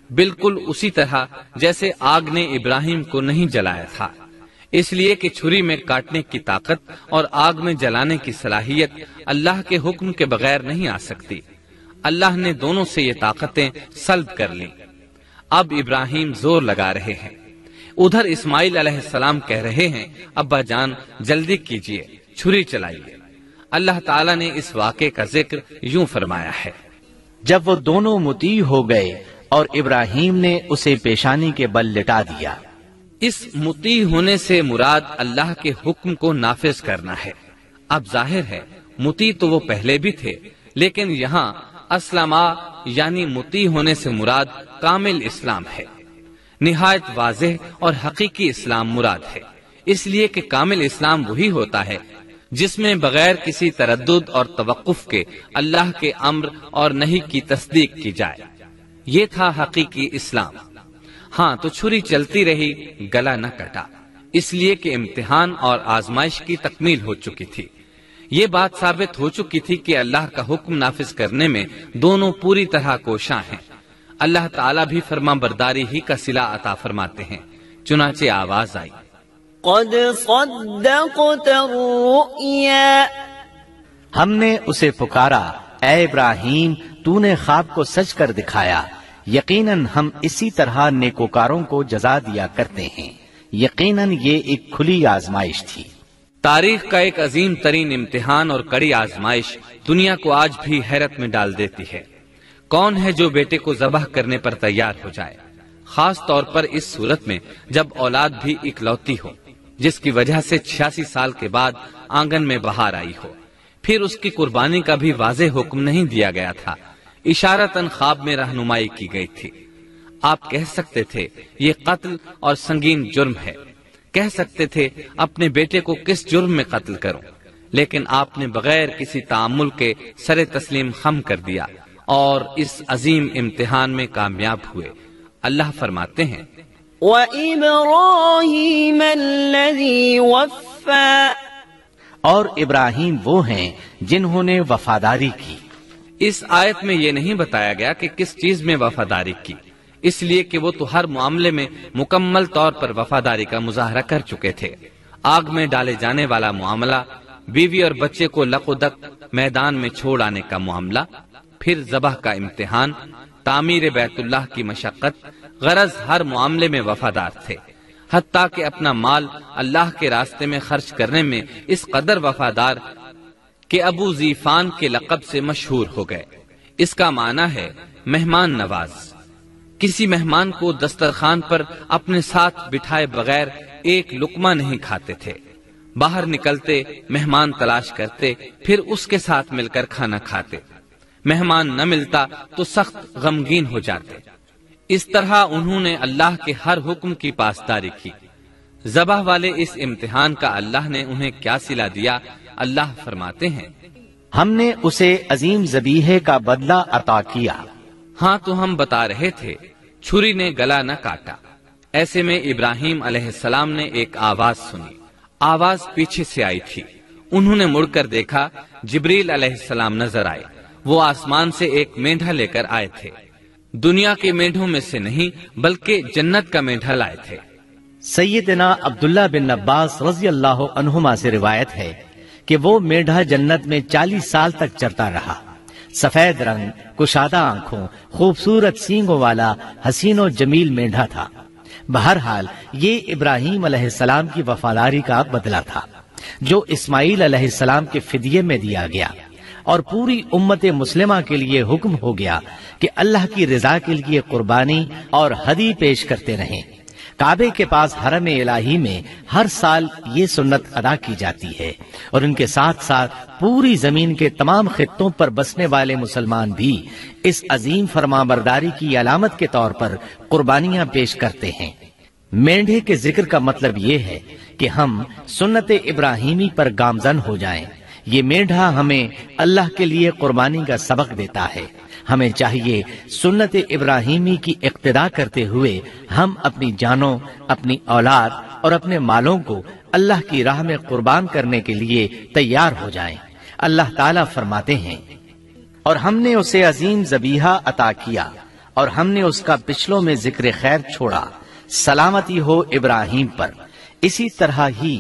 بالکل اسی طرح جیسے آگ نے ابراہیم کو نہیں جلایا تھا، اس لیے کہ چھری میں کاٹنے کی طاقت اور آگ میں جلانے کی صلاحیت اللہ کے حکم کے بغیر نہیں آ سکتی۔ اللہ نے دونوں سے یہ طاقتیں سلب کر لیں۔ اب ابراہیم زور لگا رہے ہیں، ادھر اسماعیل علیہ السلام کہہ رہے ہیں، ابا جان جلدی کیجئے، چھری چلائیے۔ اللہ تعالیٰ نے اس واقعے کا ذکر یوں فرمایا ہے، جب وہ دونوں مطیع ہو گئے اور ابراہیم نے اسے پیشانی کے بل لٹا دیا۔ اس مطیع ہونے سے مراد اللہ کے حکم کو نافذ کرنا ہے۔ اب ظاہر ہے مطیع تو وہ پہلے بھی تھے، لیکن یہاں اسلما یعنی مطیع ہونے سے مراد کامل اسلام ہے۔ نہایت واضح اور حقیقی اسلام مراد ہے، اس لیے کہ کامل اسلام وہی ہوتا ہے جس میں بغیر کسی تردد اور توقف کے اللہ کے امر اور نہی کی تصدیق کی جائے۔ یہ تھا حقیقی اسلام۔ ہاں تو چھری چلتی رہی، گلا نہ کٹا، اس لیے کہ امتحان اور آزمائش کی تکمیل ہو چکی تھی۔ یہ بات ثابت ہو چکی تھی کہ اللہ کا حکم نافذ کرنے میں دونوں پوری طرح کوشاں ہیں۔ اللہ تعالیٰ بھی فرما برداری ہی کا صلہ عطا فرماتے ہیں۔ چنانچہ آواز آئی، قد صدقت الرؤيا، ہم نے اسے پکارا، اے ابراہیم تو نے خواب کو سچ کر دکھایا، یقیناً ہم اسی طرح نیکوکاروں کو جزا دیا کرتے ہیں۔ یقیناً یہ ایک کھلی آزمائش تھی۔ تاریخ کا ایک عظیم ترین امتحان اور کڑی آزمائش دنیا کو آج بھی حیرت میں ڈال دیتی ہے۔ کون ہے جو بیٹے کو ذبح کرنے پر تیار ہو جائے، خاص طور پر اس صورت میں جب اولاد بھی اکلوتی ہو، جس کی وجہ سے 86 سال کے بعد آنگن میں بہار آئی ہو۔ پھر اس کی قربانی کا بھی واضح حکم نہیں دیا گیا تھا، اشارتاً خواب میں رہنمائی کی گئی تھی۔ آپ کہہ سکتے تھے یہ قتل اور سنگین جرم ہے، کہہ سکتے تھے اپنے بیٹے کو کس جرم میں قتل کروں، لیکن آپ نے بغیر کسی تعامل کے سر تسلیم خم کر دیا اور اس عظیم امتحان میں کامیاب ہوئے۔ اللہ فرماتے ہیں، وَإِبْرَاهِيمَ الَّذِي وَفَّى، اور ابراہیم وہ ہیں جنہوں نے وفاداری کی۔ اس آیت میں یہ نہیں بتایا گیا کہ کس چیز میں وفاداری کی، اس لیے کہ وہ تو ہر معاملے میں مکمل طور پر وفاداری کا مظاہرہ کر چکے تھے۔ آگ میں ڈالے جانے والا معاملہ، بیوی اور بچے کو لق و دق میدان میں چھوڑ آنے کا معاملہ، پھر ذبح کا امتحان، تعمیر بیت اللہ کی مشقت، غرض ہر معاملے میں وفادار تھے، حتیٰ کہ اپنا مال اللہ کے راستے میں خرچ کرنے میں اس قدر وفادار کہ ابو زیفان کے لقب سے مشہور ہو گئے۔ اس کا معنی ہے مہمان نواز۔ کسی مہمان کو دسترخوان پر اپنے ساتھ بٹھائے بغیر ایک لقمہ نہیں کھاتے تھے، باہر نکلتے مہمان تلاش کرتے، پھر اس کے ساتھ مل کر کھانا کھاتے، مہمان نہ ملتا تو سخت غمگین ہو جاتے۔ اس طرح انہوں نے اللہ کے ہر حکم کی پاسداری کی۔ ذبح والے اس امتحان کا اللہ نے انہیں کیا صلہ دیا؟ اللہ فرماتے ہیں، ہم نے اسے عظیم ذبیحے کا بدلہ عطا کیا۔ ہاں تو ہم بتا رہے تھے چھری نے گلا نہ کاٹا۔ ایسے میں ابراہیم علیہ السلام نے ایک آواز سنی، آواز پیچھے سے آئی تھی۔ انہوں نے مڑ کر دیکھا، جبریل علیہ السلام نظر آئے۔ وہ آسمان سے ایک مینڈھا لے کر آئے تھے، دنیا کے مینڈھوں میں سے نہیں بلکہ جنت کا مینڈھا لائے تھے۔ سیدنا عبداللہ بن عباس رضی اللہ عنہما سے روایت ہے کہ وہ مینڈھا جنت میں 40 سال تک چرتا رہا۔ سفید رنگ، کشادہ آنکھوں، خوبصورت سینگوں والا حسین و جمیل مینڈھا تھا۔ بہرحال یہ ابراہیم علیہ السلام کی وفاداری کا بدلہ تھا جو اسماعیل علیہ السلام کے فدیے میں دیا گیا۔ اور پوری امت مسلمہ کے لیے حکم ہو گیا کہ اللہ کی رضا کے لیے قربانی اور ہدی پیش کرتے رہیں۔ کعبے کے پاس حرم الہی میں ہر سال یہ سنت ادا کی جاتی ہے، اور ان کے ساتھ ساتھ پوری زمین کے تمام خطوں پر بسنے والے مسلمان بھی اس عظیم فرمانبرداری کی علامت کے طور پر قربانیاں پیش کرتے ہیں۔ مینڈھے کے ذکر کا مطلب یہ ہے کہ ہم سنت ابراہیمی پر گامزن ہو جائیں۔ یہ مینڈھا ہمیں اللہ کے لیے قربانی کا سبق دیتا ہے۔ ہمیں چاہیے سنت ابراہیمی کی اقتدا کرتے ہوئے ہم اپنی جانوں، اپنی اولاد اور اپنے مالوں کو اللہ کی راہ میں قربان کرنے کے لیے تیار ہو جائیں۔ اللہ تعالیٰ فرماتے ہیں، اور ہم نے اسے عظیم ذبیحہ عطا کیا اور ہم نے اس کا پچھلوں میں ذکر خیر چھوڑا، سلامتی ہو ابراہیم پر۔ اسی طرح ہی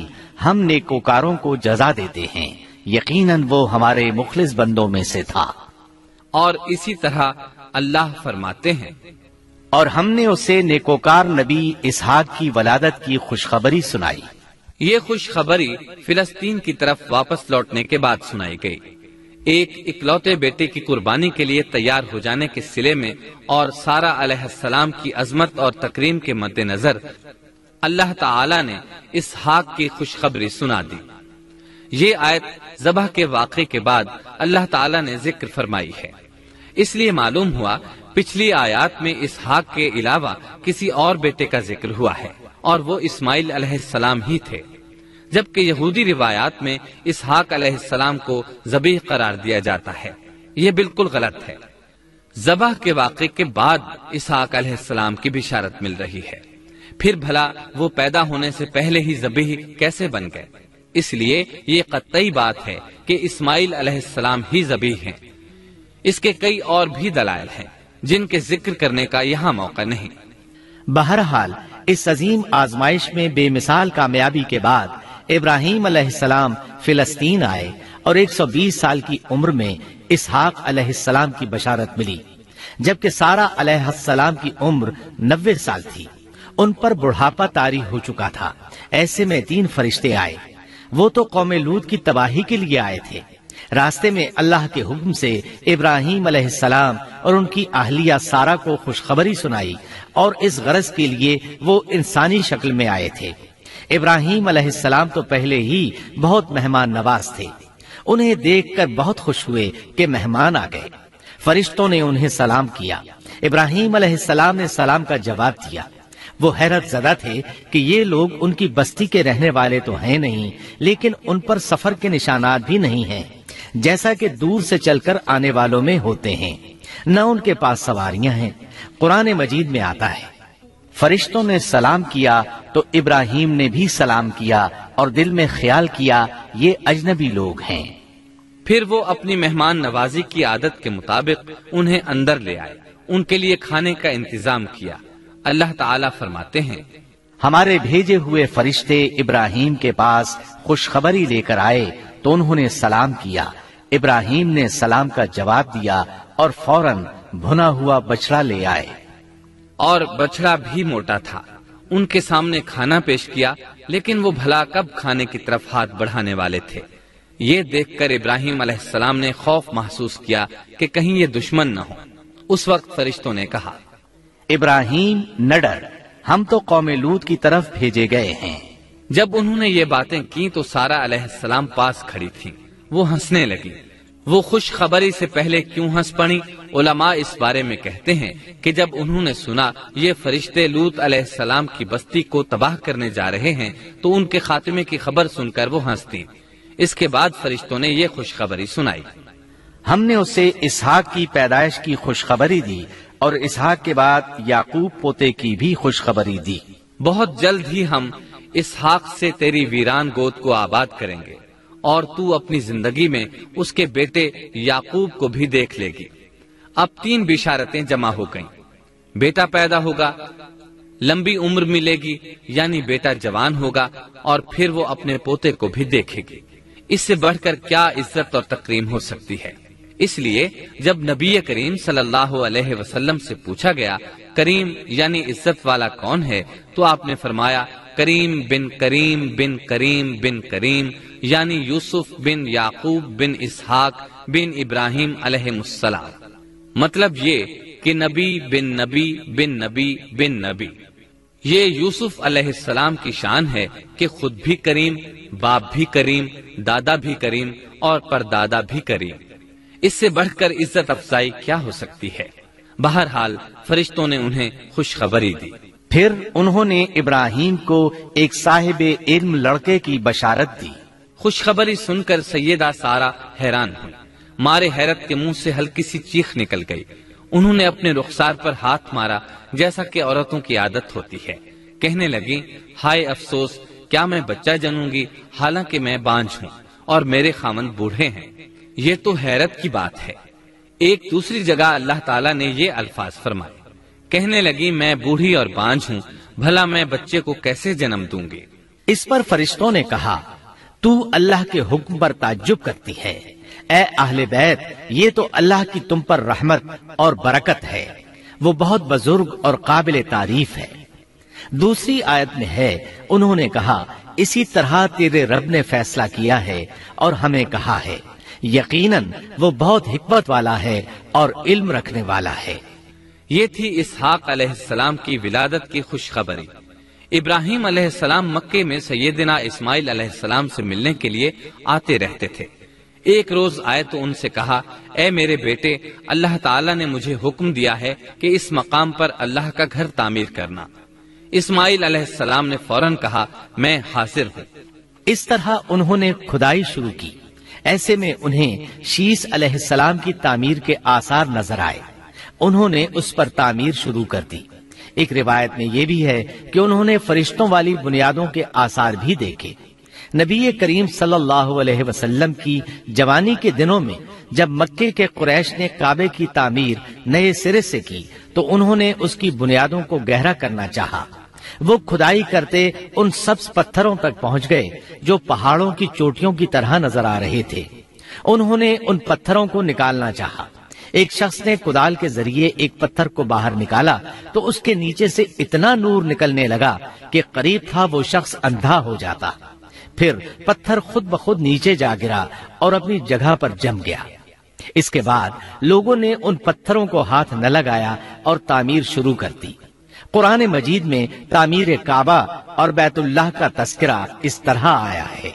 ہم نیکوکاروں کو جزا دیتے ہیں، یقیناً وہ ہمارے مخلص بندوں میں سے تھا۔ اور اسی طرح اللہ فرماتے ہیں، اور ہم نے اسے نیکوکار نبی اسحاق کی ولادت کی خوشخبری سنائی۔ یہ خوشخبری فلسطین کی طرف واپس لوٹنے کے بعد سنائی گئی۔ ایک اکلوتے بیٹے کی قربانی کے لیے تیار ہو جانے کے صلے میں اور سارہ علیہ السلام کی عظمت اور تکریم کے مد نظر اللہ تعالی نے اسحاق کی خوشخبری سنا دی۔ یہ آیت ذبح کے واقعے کے بعد اللہ تعالی نے ذکر فرمائی ہے، اس لیے معلوم ہوا پچھلی آیات میں اسحاق کے علاوہ کسی اور بیٹے کا ذکر ہوا ہے، اور وہ اسماعیل علیہ السلام ہی تھے، جبکہ یہودی روایات میں اسحاق علیہ السلام کو ذبیح قرار دیا جاتا ہے۔ یہ بالکل غلط ہے۔ ذبح کے واقعے کے بعد اسحاق علیہ السلام کی بشارت مل رہی ہے، پھر بھلا وہ پیدا ہونے سے پہلے ہی ذبیح کیسے بن گئے؟ اس لیے یہ قطعی بات ہے کہ اسماعیل علیہ السلام ہی ذبیح ہیں۔ اس کے کئی اور بھی دلائل ہیں جن کے ذکر کرنے کا یہاں موقع نہیں۔ بہرحال اس عظیم آزمائش میں بے مثال کامیابی کے بعد ابراہیم علیہ السلام فلسطین آئے اور 120 سال کی عمر میں اسحاق علیہ السلام کی بشارت ملی، جبکہ سارہ علیہ السلام کی عمر 90 سال تھی۔ ان پر بڑھاپا طاری ہو چکا تھا۔ ایسے میں 3 فرشتے آئے۔ وہ تو قوم لوط کی تباہی کے لیے آئے تھے۔ راستے میں اللہ کے حکم سے ابراہیم علیہ السلام اور ان کی اہلیہ سارہ کو خوشخبری سنائی، اور اس غرض کے لیے وہ انسانی شکل میں آئے تھے۔ ابراہیم علیہ السلام تو پہلے ہی بہت مہمان نواز تھے۔ انہیں دیکھ کر بہت خوش ہوئے کہ مہمان آ گئے۔ فرشتوں نے انہیں سلام کیا۔ ابراہیم علیہ السلام نے سلام کا جواب دیا۔ وہ حیرت زدہ تھے کہ یہ لوگ ان کی بستی کے رہنے والے تو ہیں نہیں، لیکن ان پر سفر کے نشانات بھی نہیں ہیں، جیسا کہ دور سے چل کر آنے والوں میں ہوتے ہیں، نہ ان کے پاس سواریاں ہیں۔ قرآن مجید میں آتا ہے، فرشتوں نے سلام کیا تو ابراہیم نے بھی سلام کیا اور دل میں خیال کیا یہ اجنبی لوگ ہیں۔ پھر وہ اپنی مہمان نوازی کی عادت کے مطابق انہیں اندر لے آئے، ان کے لیے کھانے کا انتظام کیا۔ اللہ تعالیٰ فرماتے ہیں، ہمارے بھیجے ہوئے فرشتے ابراہیم کے پاس خوشخبری لے کر آئے تو انہوں نے سلام کیا۔ ابراہیم نے سلام کا جواب دیا اور فوراً بھنا ہوا بچڑا لے آئے، اور بچڑا بھی موٹا تھا۔ ان کے سامنے کھانا پیش کیا، لیکن وہ بھلا کب کھانے کی طرف ہاتھ بڑھانے والے تھے۔ یہ دیکھ کر ابراہیم علیہ السلام نے خوف محسوس کیا کہ کہیں یہ دشمن نہ ہو۔ اس وقت فرشتوں نے کہا، ابراہیم نہ ڈر، ہم تو قوم لوط کی طرف بھیجے گئے ہیں۔ جب انہوں نے یہ باتیں کی تو سارہ علیہ السلام پاس کھڑی تھی۔ وہ ہنسنے لگی۔ وہ خوش خبری سے پہلے کیوں ہنس پڑی؟ علماء اس بارے میں کہتے ہیں کہ جب انہوں نے سنا یہ فرشتے لوط علیہ السلام کی بستی کو تباہ کرنے جا رہے ہیں تو ان کے خاتمے کی خبر سن کر وہ ہنستی۔ اس کے بعد فرشتوں نے یہ خوشخبری سنائی، ہم نے اسے اسحاق کی پیدائش کی خوشخبری دی اور اسحاق کے بعد یعقوب پوتے کی بھی خوشخبری دی۔ بہت جلد ہی ہم اسحاق سے تیری ویران گود کو آباد کریں گے، اور تو اپنی زندگی میں اس کے بیٹے یعقوب کو بھی دیکھ لے گی۔ اب 3 بشارتیں جمع ہو گئیں۔ بیٹا پیدا ہوگا، لمبی عمر ملے گی یعنی بیٹا جوان ہوگا، اور پھر وہ اپنے پوتے کو بھی دیکھے گی۔ اس سے بڑھ کر کیا عزت اور تکریم ہو سکتی ہے؟ اس لیے جب نبی کریم صلی اللہ علیہ وسلم سے پوچھا گیا کریم یعنی عزت والا کون ہے، تو آپ نے فرمایا کریم بن کریم بن کریم بن کریم، یعنی یوسف بن یعقوب بن اسحاق بن ابراہیم علیہ السلام۔ مطلب یہ کہ نبی بن نبی بن نبی بن نبی۔ یہ یوسف علیہ السلام کی شان ہے کہ خود بھی کریم، باپ بھی کریم، دادا بھی کریم اور پردادا بھی کریم۔ اس سے بڑھ کر عزت افزائی کیا ہو سکتی ہے؟ بہرحال فرشتوں نے انہیں خوشخبری دی۔ پھر انہوں نے ابراہیم کو ایک صاحب علم لڑکے کی بشارت دی۔ خوشخبری سن کر سیدہ سارہ حیران ہوئی، مارے حیرت کے منہ سے ہلکی سی چیخ نکل گئی۔ انہوں نے اپنے رخسار پر ہاتھ مارا جیسا کہ عورتوں کی عادت ہوتی ہے، کہنے لگی، ہائے افسوس، کیا میں بچہ جنوں گی حالانکہ میں بانجھ ہوں اور میرے خاوند بوڑھے ہیں؟ یہ تو حیرت کی بات ہے۔ ایک دوسری جگہ اللہ تعالیٰ نے یہ الفاظ فرمائے، کہنے لگی، میں بوڑھی اور بانجھ ہوں، بھلا میں بچے کو کیسے جنم دوں گی؟ اس پر فرشتوں نے کہا، تو اللہ کے حکم پر تعجب کرتی ہے، اے اہل بیت، یہ تو اللہ کی تم پر رحمت اور برکت ہے، وہ بہت بزرگ اور قابل تعریف ہے۔ دوسری آیت میں ہے، انہوں نے کہا، اسی طرح تیرے رب نے فیصلہ کیا ہے اور ہمیں کہا ہے، یقیناً وہ بہت حکمت والا ہے اور علم رکھنے والا ہے۔ یہ تھی اسحاق علیہ السلام کی ولادت کی خوشخبری۔ ابراہیم علیہ السلام مکے میں سیدنا اسماعیل علیہ السلام سے ملنے کے لیے آتے رہتے تھے۔ ایک روز آئے تو ان سے کہا، اے میرے بیٹے، اللہ تعالیٰ نے مجھے حکم دیا ہے کہ اس مقام پر اللہ کا گھر تعمیر کرنا۔ اسماعیل علیہ السلام نے فوراً کہا، میں حاضر ہوں۔ اس طرح انہوں نے کھدائی شروع کی۔ ایسے میں انہیں شیش علیہ السلام کی تعمیر کے آثار نظر آئے۔ انہوں نے اس پر تعمیر شروع کر دی۔ ایک روایت میں یہ بھی ہے کہ انہوں نے فرشتوں والی بنیادوں کے آثار بھی دیکھے۔ نبی کریم صلی اللہ علیہ وسلم کی جوانی کے دنوں میں جب مکے کے قریش نے کعبے کی تعمیر نئے سرے سے کی تو انہوں نے اس کی بنیادوں کو گہرا کرنا چاہا۔ وہ کھدائی کرتے ان سبز پتھروں تک پہنچ گئے جو پہاڑوں کی چوٹیوں کی طرح نظر آ رہے تھے۔ انہوں نے ان پتھروں کو نکالنا چاہا۔ ایک شخص نے کدال کے ذریعے ایک پتھر کو باہر نکالا تو اس کے نیچے سے اتنا نور نکلنے لگا کہ قریب تھا وہ شخص اندھا ہو جاتا۔ پھر پتھر خود بخود نیچے جا گرا اور اپنی جگہ پر جم گیا۔ اس کے بعد لوگوں نے ان پتھروں کو ہاتھ نہ لگایا اور تعمیر شروع کر دی۔ قرآن مجید میں تعمیر کعبہ اور بیت اللہ کا تذکرہ اس طرح آیا ہے،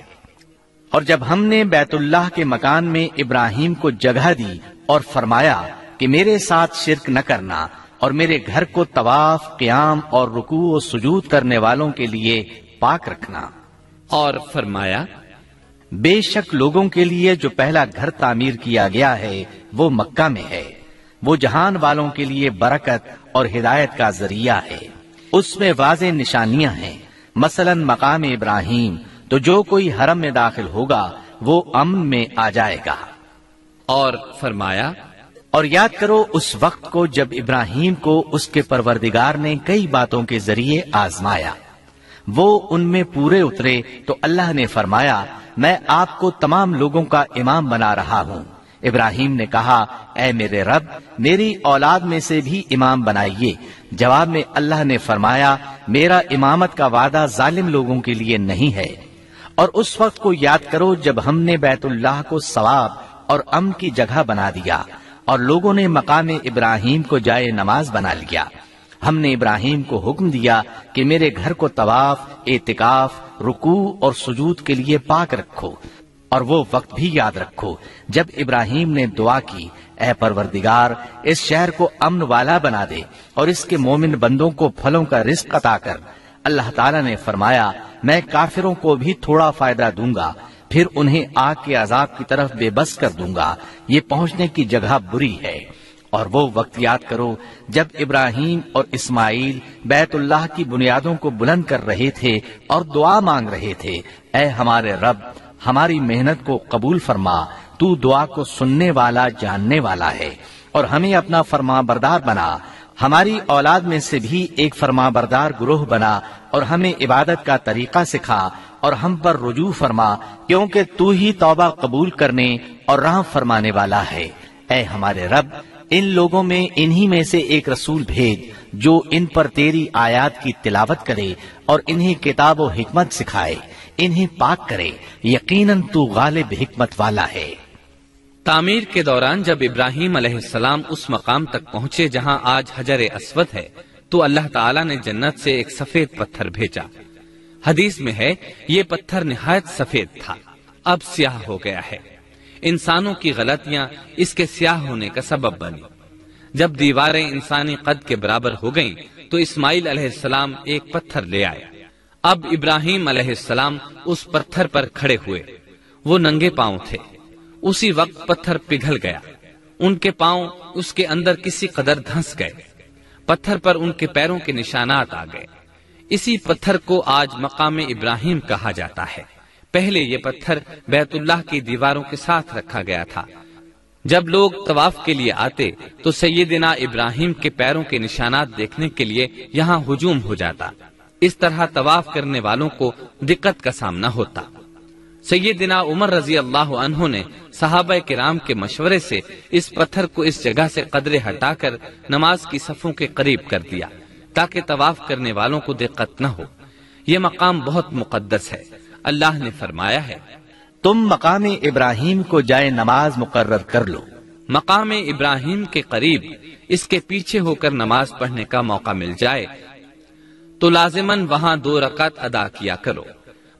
اور جب ہم نے بیت اللہ کے مکان میں ابراہیم کو جگہ دی اور فرمایا کہ میرے ساتھ شرک نہ کرنا اور میرے گھر کو طواف، قیام اور رکوع و سجود کرنے والوں کے لیے پاک رکھنا، اور فرمایا، بے شک لوگوں کے لیے جو پہلا گھر تعمیر کیا گیا ہے وہ مکہ میں ہے، وہ جہان والوں کے لیے برکت اور ہدایت کا ذریعہ ہے، اس میں واضح نشانیاں ہیں، مثلا مقام ابراہیم، تو جو کوئی حرم میں داخل ہوگا وہ امن میں آ جائے گا۔ اور فرمایا، اور یاد کرو اس وقت کو جب ابراہیم کو اس کے پروردگار نے کئی باتوں کے ذریعے آزمایا، وہ ان میں پورے اترے تو اللہ نے فرمایا، میں آپ کو تمام لوگوں کا امام بنا رہا ہوں۔ ابراہیم نے کہا، اے میرے رب، میری اولاد میں سے بھی امام بنائیے۔ جواب میں اللہ نے فرمایا، میرا امامت کا وعدہ ظالم لوگوں کے لیے نہیں ہے۔ اور اس وقت کو یاد کرو جب ہم نے بیت اللہ کو ثواب اور امن کی جگہ بنا دیا اور لوگوں نے مقام ابراہیم کو جائے نماز بنا لیا۔ ہم نے ابراہیم کو حکم دیا کہ میرے گھر کو طواف، اعتکاف، رکوع اور سجود کے لیے پاک رکھو، اور وہ وقت بھی یاد رکھو جب ابراہیم نے دعا کی، اے پروردگار، اس شہر کو امن والا بنا دے اور اس کے مومن بندوں کو پھلوں کا رزق عطا کر۔ اللہ تعالیٰ نے فرمایا، میں کافروں کو بھی تھوڑا فائدہ دوں گا، پھر انہیں آگ کے عذاب کی طرف بے بس کر دوں گا، یہ پہنچنے کی جگہ بری ہے۔ اور وہ وقت یاد کرو جب ابراہیم اور اسماعیل بیت اللہ کی بنیادوں کو بلند کر رہے تھے اور دعا مانگ رہے تھے، اے ہمارے رب، ہماری محنت کو قبول فرما، تو دعا کو سننے والا، جاننے والا ہے، اور ہمیں اپنا فرما بردار بنا، ہماری اولاد میں سے بھی ایک فرما بردار گروہ بنا، اور ہمیں عبادت کا طریقہ سکھا اور ہم پر رجوع فرما، کیونکہ تو ہی توبہ قبول کرنے اور رحم فرمانے والا ہے۔ اے ہمارے رب، ان لوگوں میں انہی میں سے ایک رسول بھیج جو ان پر تیری آیات کی تلاوت کرے اور انہیں کتاب و حکمت سکھائے، انہیں پاک کرے، یقیناً تو غالب حکمت والا ہے۔ تعمیر کے دوران جب ابراہیم علیہ السلام اس مقام تک پہنچے جہاں آج حجر اسود ہے تو اللہ تعالیٰ نے جنت سے ایک سفید پتھر بھیجا۔ حدیث میں ہے یہ پتھر نہایت سفید تھا، اب سیاہ ہو گیا ہے۔ انسانوں کی غلطیاں اس کے سیاہ ہونے کا سبب بنی۔ جب دیواریں انسانی قد کے برابر ہو گئیں تو اسماعیل علیہ السلام ایک پتھر لے آئے۔ اب ابراہیم علیہ السلام اس پتھر پر کھڑے ہوئے، وہ ننگے پاؤں تھے۔ اسی وقت پتھر پگھل گیا، ان کے پاؤں اس کے اندر کسی قدر دھنس گئے، پتھر پر ان کے پیروں کے نشانات آ گئے۔ اسی پتھر کو آج مقام ابراہیم کہا جاتا ہے۔ پہلے یہ پتھر بیت اللہ کی دیواروں کے ساتھ رکھا گیا تھا۔ جب لوگ طواف کے لیے آتے تو سیدنا ابراہیم کے پیروں کے نشانات دیکھنے کے لیے یہاں ہجوم ہو جاتا۔ اس طرح طواف کرنے والوں کو دقت کا سامنا ہوتا۔ سیدنا عمر رضی اللہ عنہ نے صحابہ کرام کے مشورے سے اس پتھر کو اس جگہ سے قدرے ہٹا کر نماز کی صفوں کے قریب کر دیا تاکہ طواف کرنے والوں کو دقت نہ ہو۔ یہ مقام بہت مقدس ہے۔ اللہ نے فرمایا ہے، تم مقام ابراہیم کو جائے نماز مقرر کر لو۔ مقام ابراہیم کے قریب اس کے پیچھے ہو کر نماز پڑھنے کا موقع مل جائے تو لازماً وہاں 2 رکعت ادا کیا کرو۔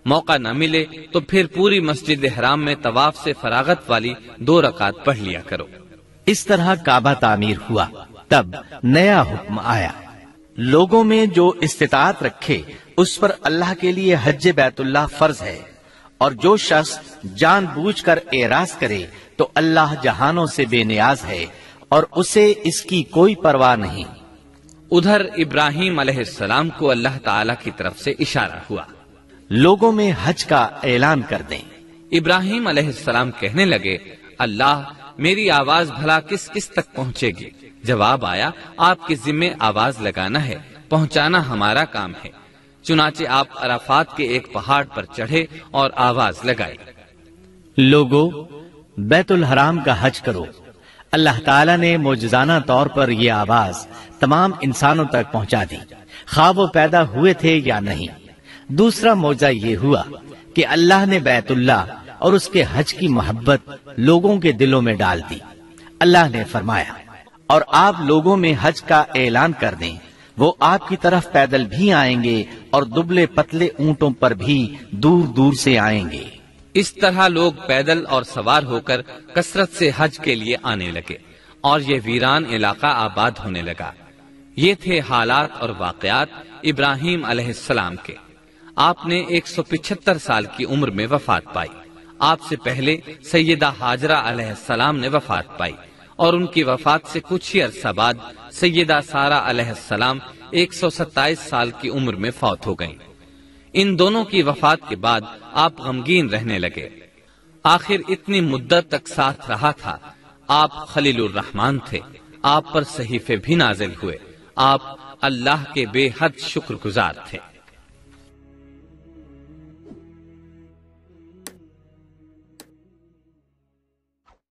موقع نہ ملے تو پھر پوری مسجد حرام میں طواف سے فراغت والی 2 رکعت پڑھ لیا کرو۔ اس طرح کعبہ تعمیر ہوا۔ تب نیا حکم آیا، لوگوں میں جو استطاعت رکھے اس پر اللہ کے لیے حج بیت اللہ فرض ہے، اور جو شخص جان بوجھ کر اعراض کرے تو اللہ جہانوں سے بے نیاز ہے اور اسے اس کی کوئی پرواہ نہیں۔ ادھر ابراہیم علیہ السلام کو اللہ تعالی کی طرف سے اشارہ ہوا، لوگوں میں حج کا اعلان کر دیں۔ ابراہیم علیہ السلام کہنے لگے، اللہ میری آواز بھلا کس کس تک پہنچے گی؟ جواب آیا، آپ کے ذمے آواز لگانا ہے، پہنچانا ہمارا کام ہے۔ چنانچہ آپ عرفات کے ایک پہاڑ پر چڑھے اور آواز لگائی، لوگو بیت الحرام کا حج کرو۔ اللہ تعالیٰ نے معجزانہ طور پر یہ آواز تمام انسانوں تک پہنچا دی، خواہ وہ پیدا ہوئے تھے یا نہیں۔ دوسرا معجزہ یہ ہوا کہ اللہ نے بیت اللہ اور اس کے حج کی محبت لوگوں کے دلوں میں ڈال دی۔ اللہ نے فرمایا، اور آپ لوگوں میں حج کا اعلان کر دیں، وہ آپ کی طرف پیدل بھی آئیں گے اور دبلے پتلے اونٹوں پر بھی دور دور سے آئیں گے۔ اس طرح لوگ پیدل اور سوار ہو کر کثرت سے حج کے لیے آنے لگے اور یہ ویران علاقہ آباد ہونے لگا۔ یہ تھے حالات اور واقعات ابراہیم علیہ السلام کے۔ آپ نے 175 سال کی عمر میں وفات پائی۔ آپ سے پہلے سیدہ ہاجرہ علیہ السلام نے وفات پائی اور ان کی وفات سے کچھ ہی عرصہ بعد سیدہ سارہ علیہ السلام 127 سال کی عمر میں فوت ہو گئیں۔ ان دونوں کی وفات کے بعد آپ غمگین رہنے لگے۔ آخر اتنی مدت تک ساتھ رہا تھا۔ آپ خلیل الرحمن تھے، آپ پر صحیفے بھی نازل ہوئے، آپ اللہ کے بے حد شکر گزار تھے۔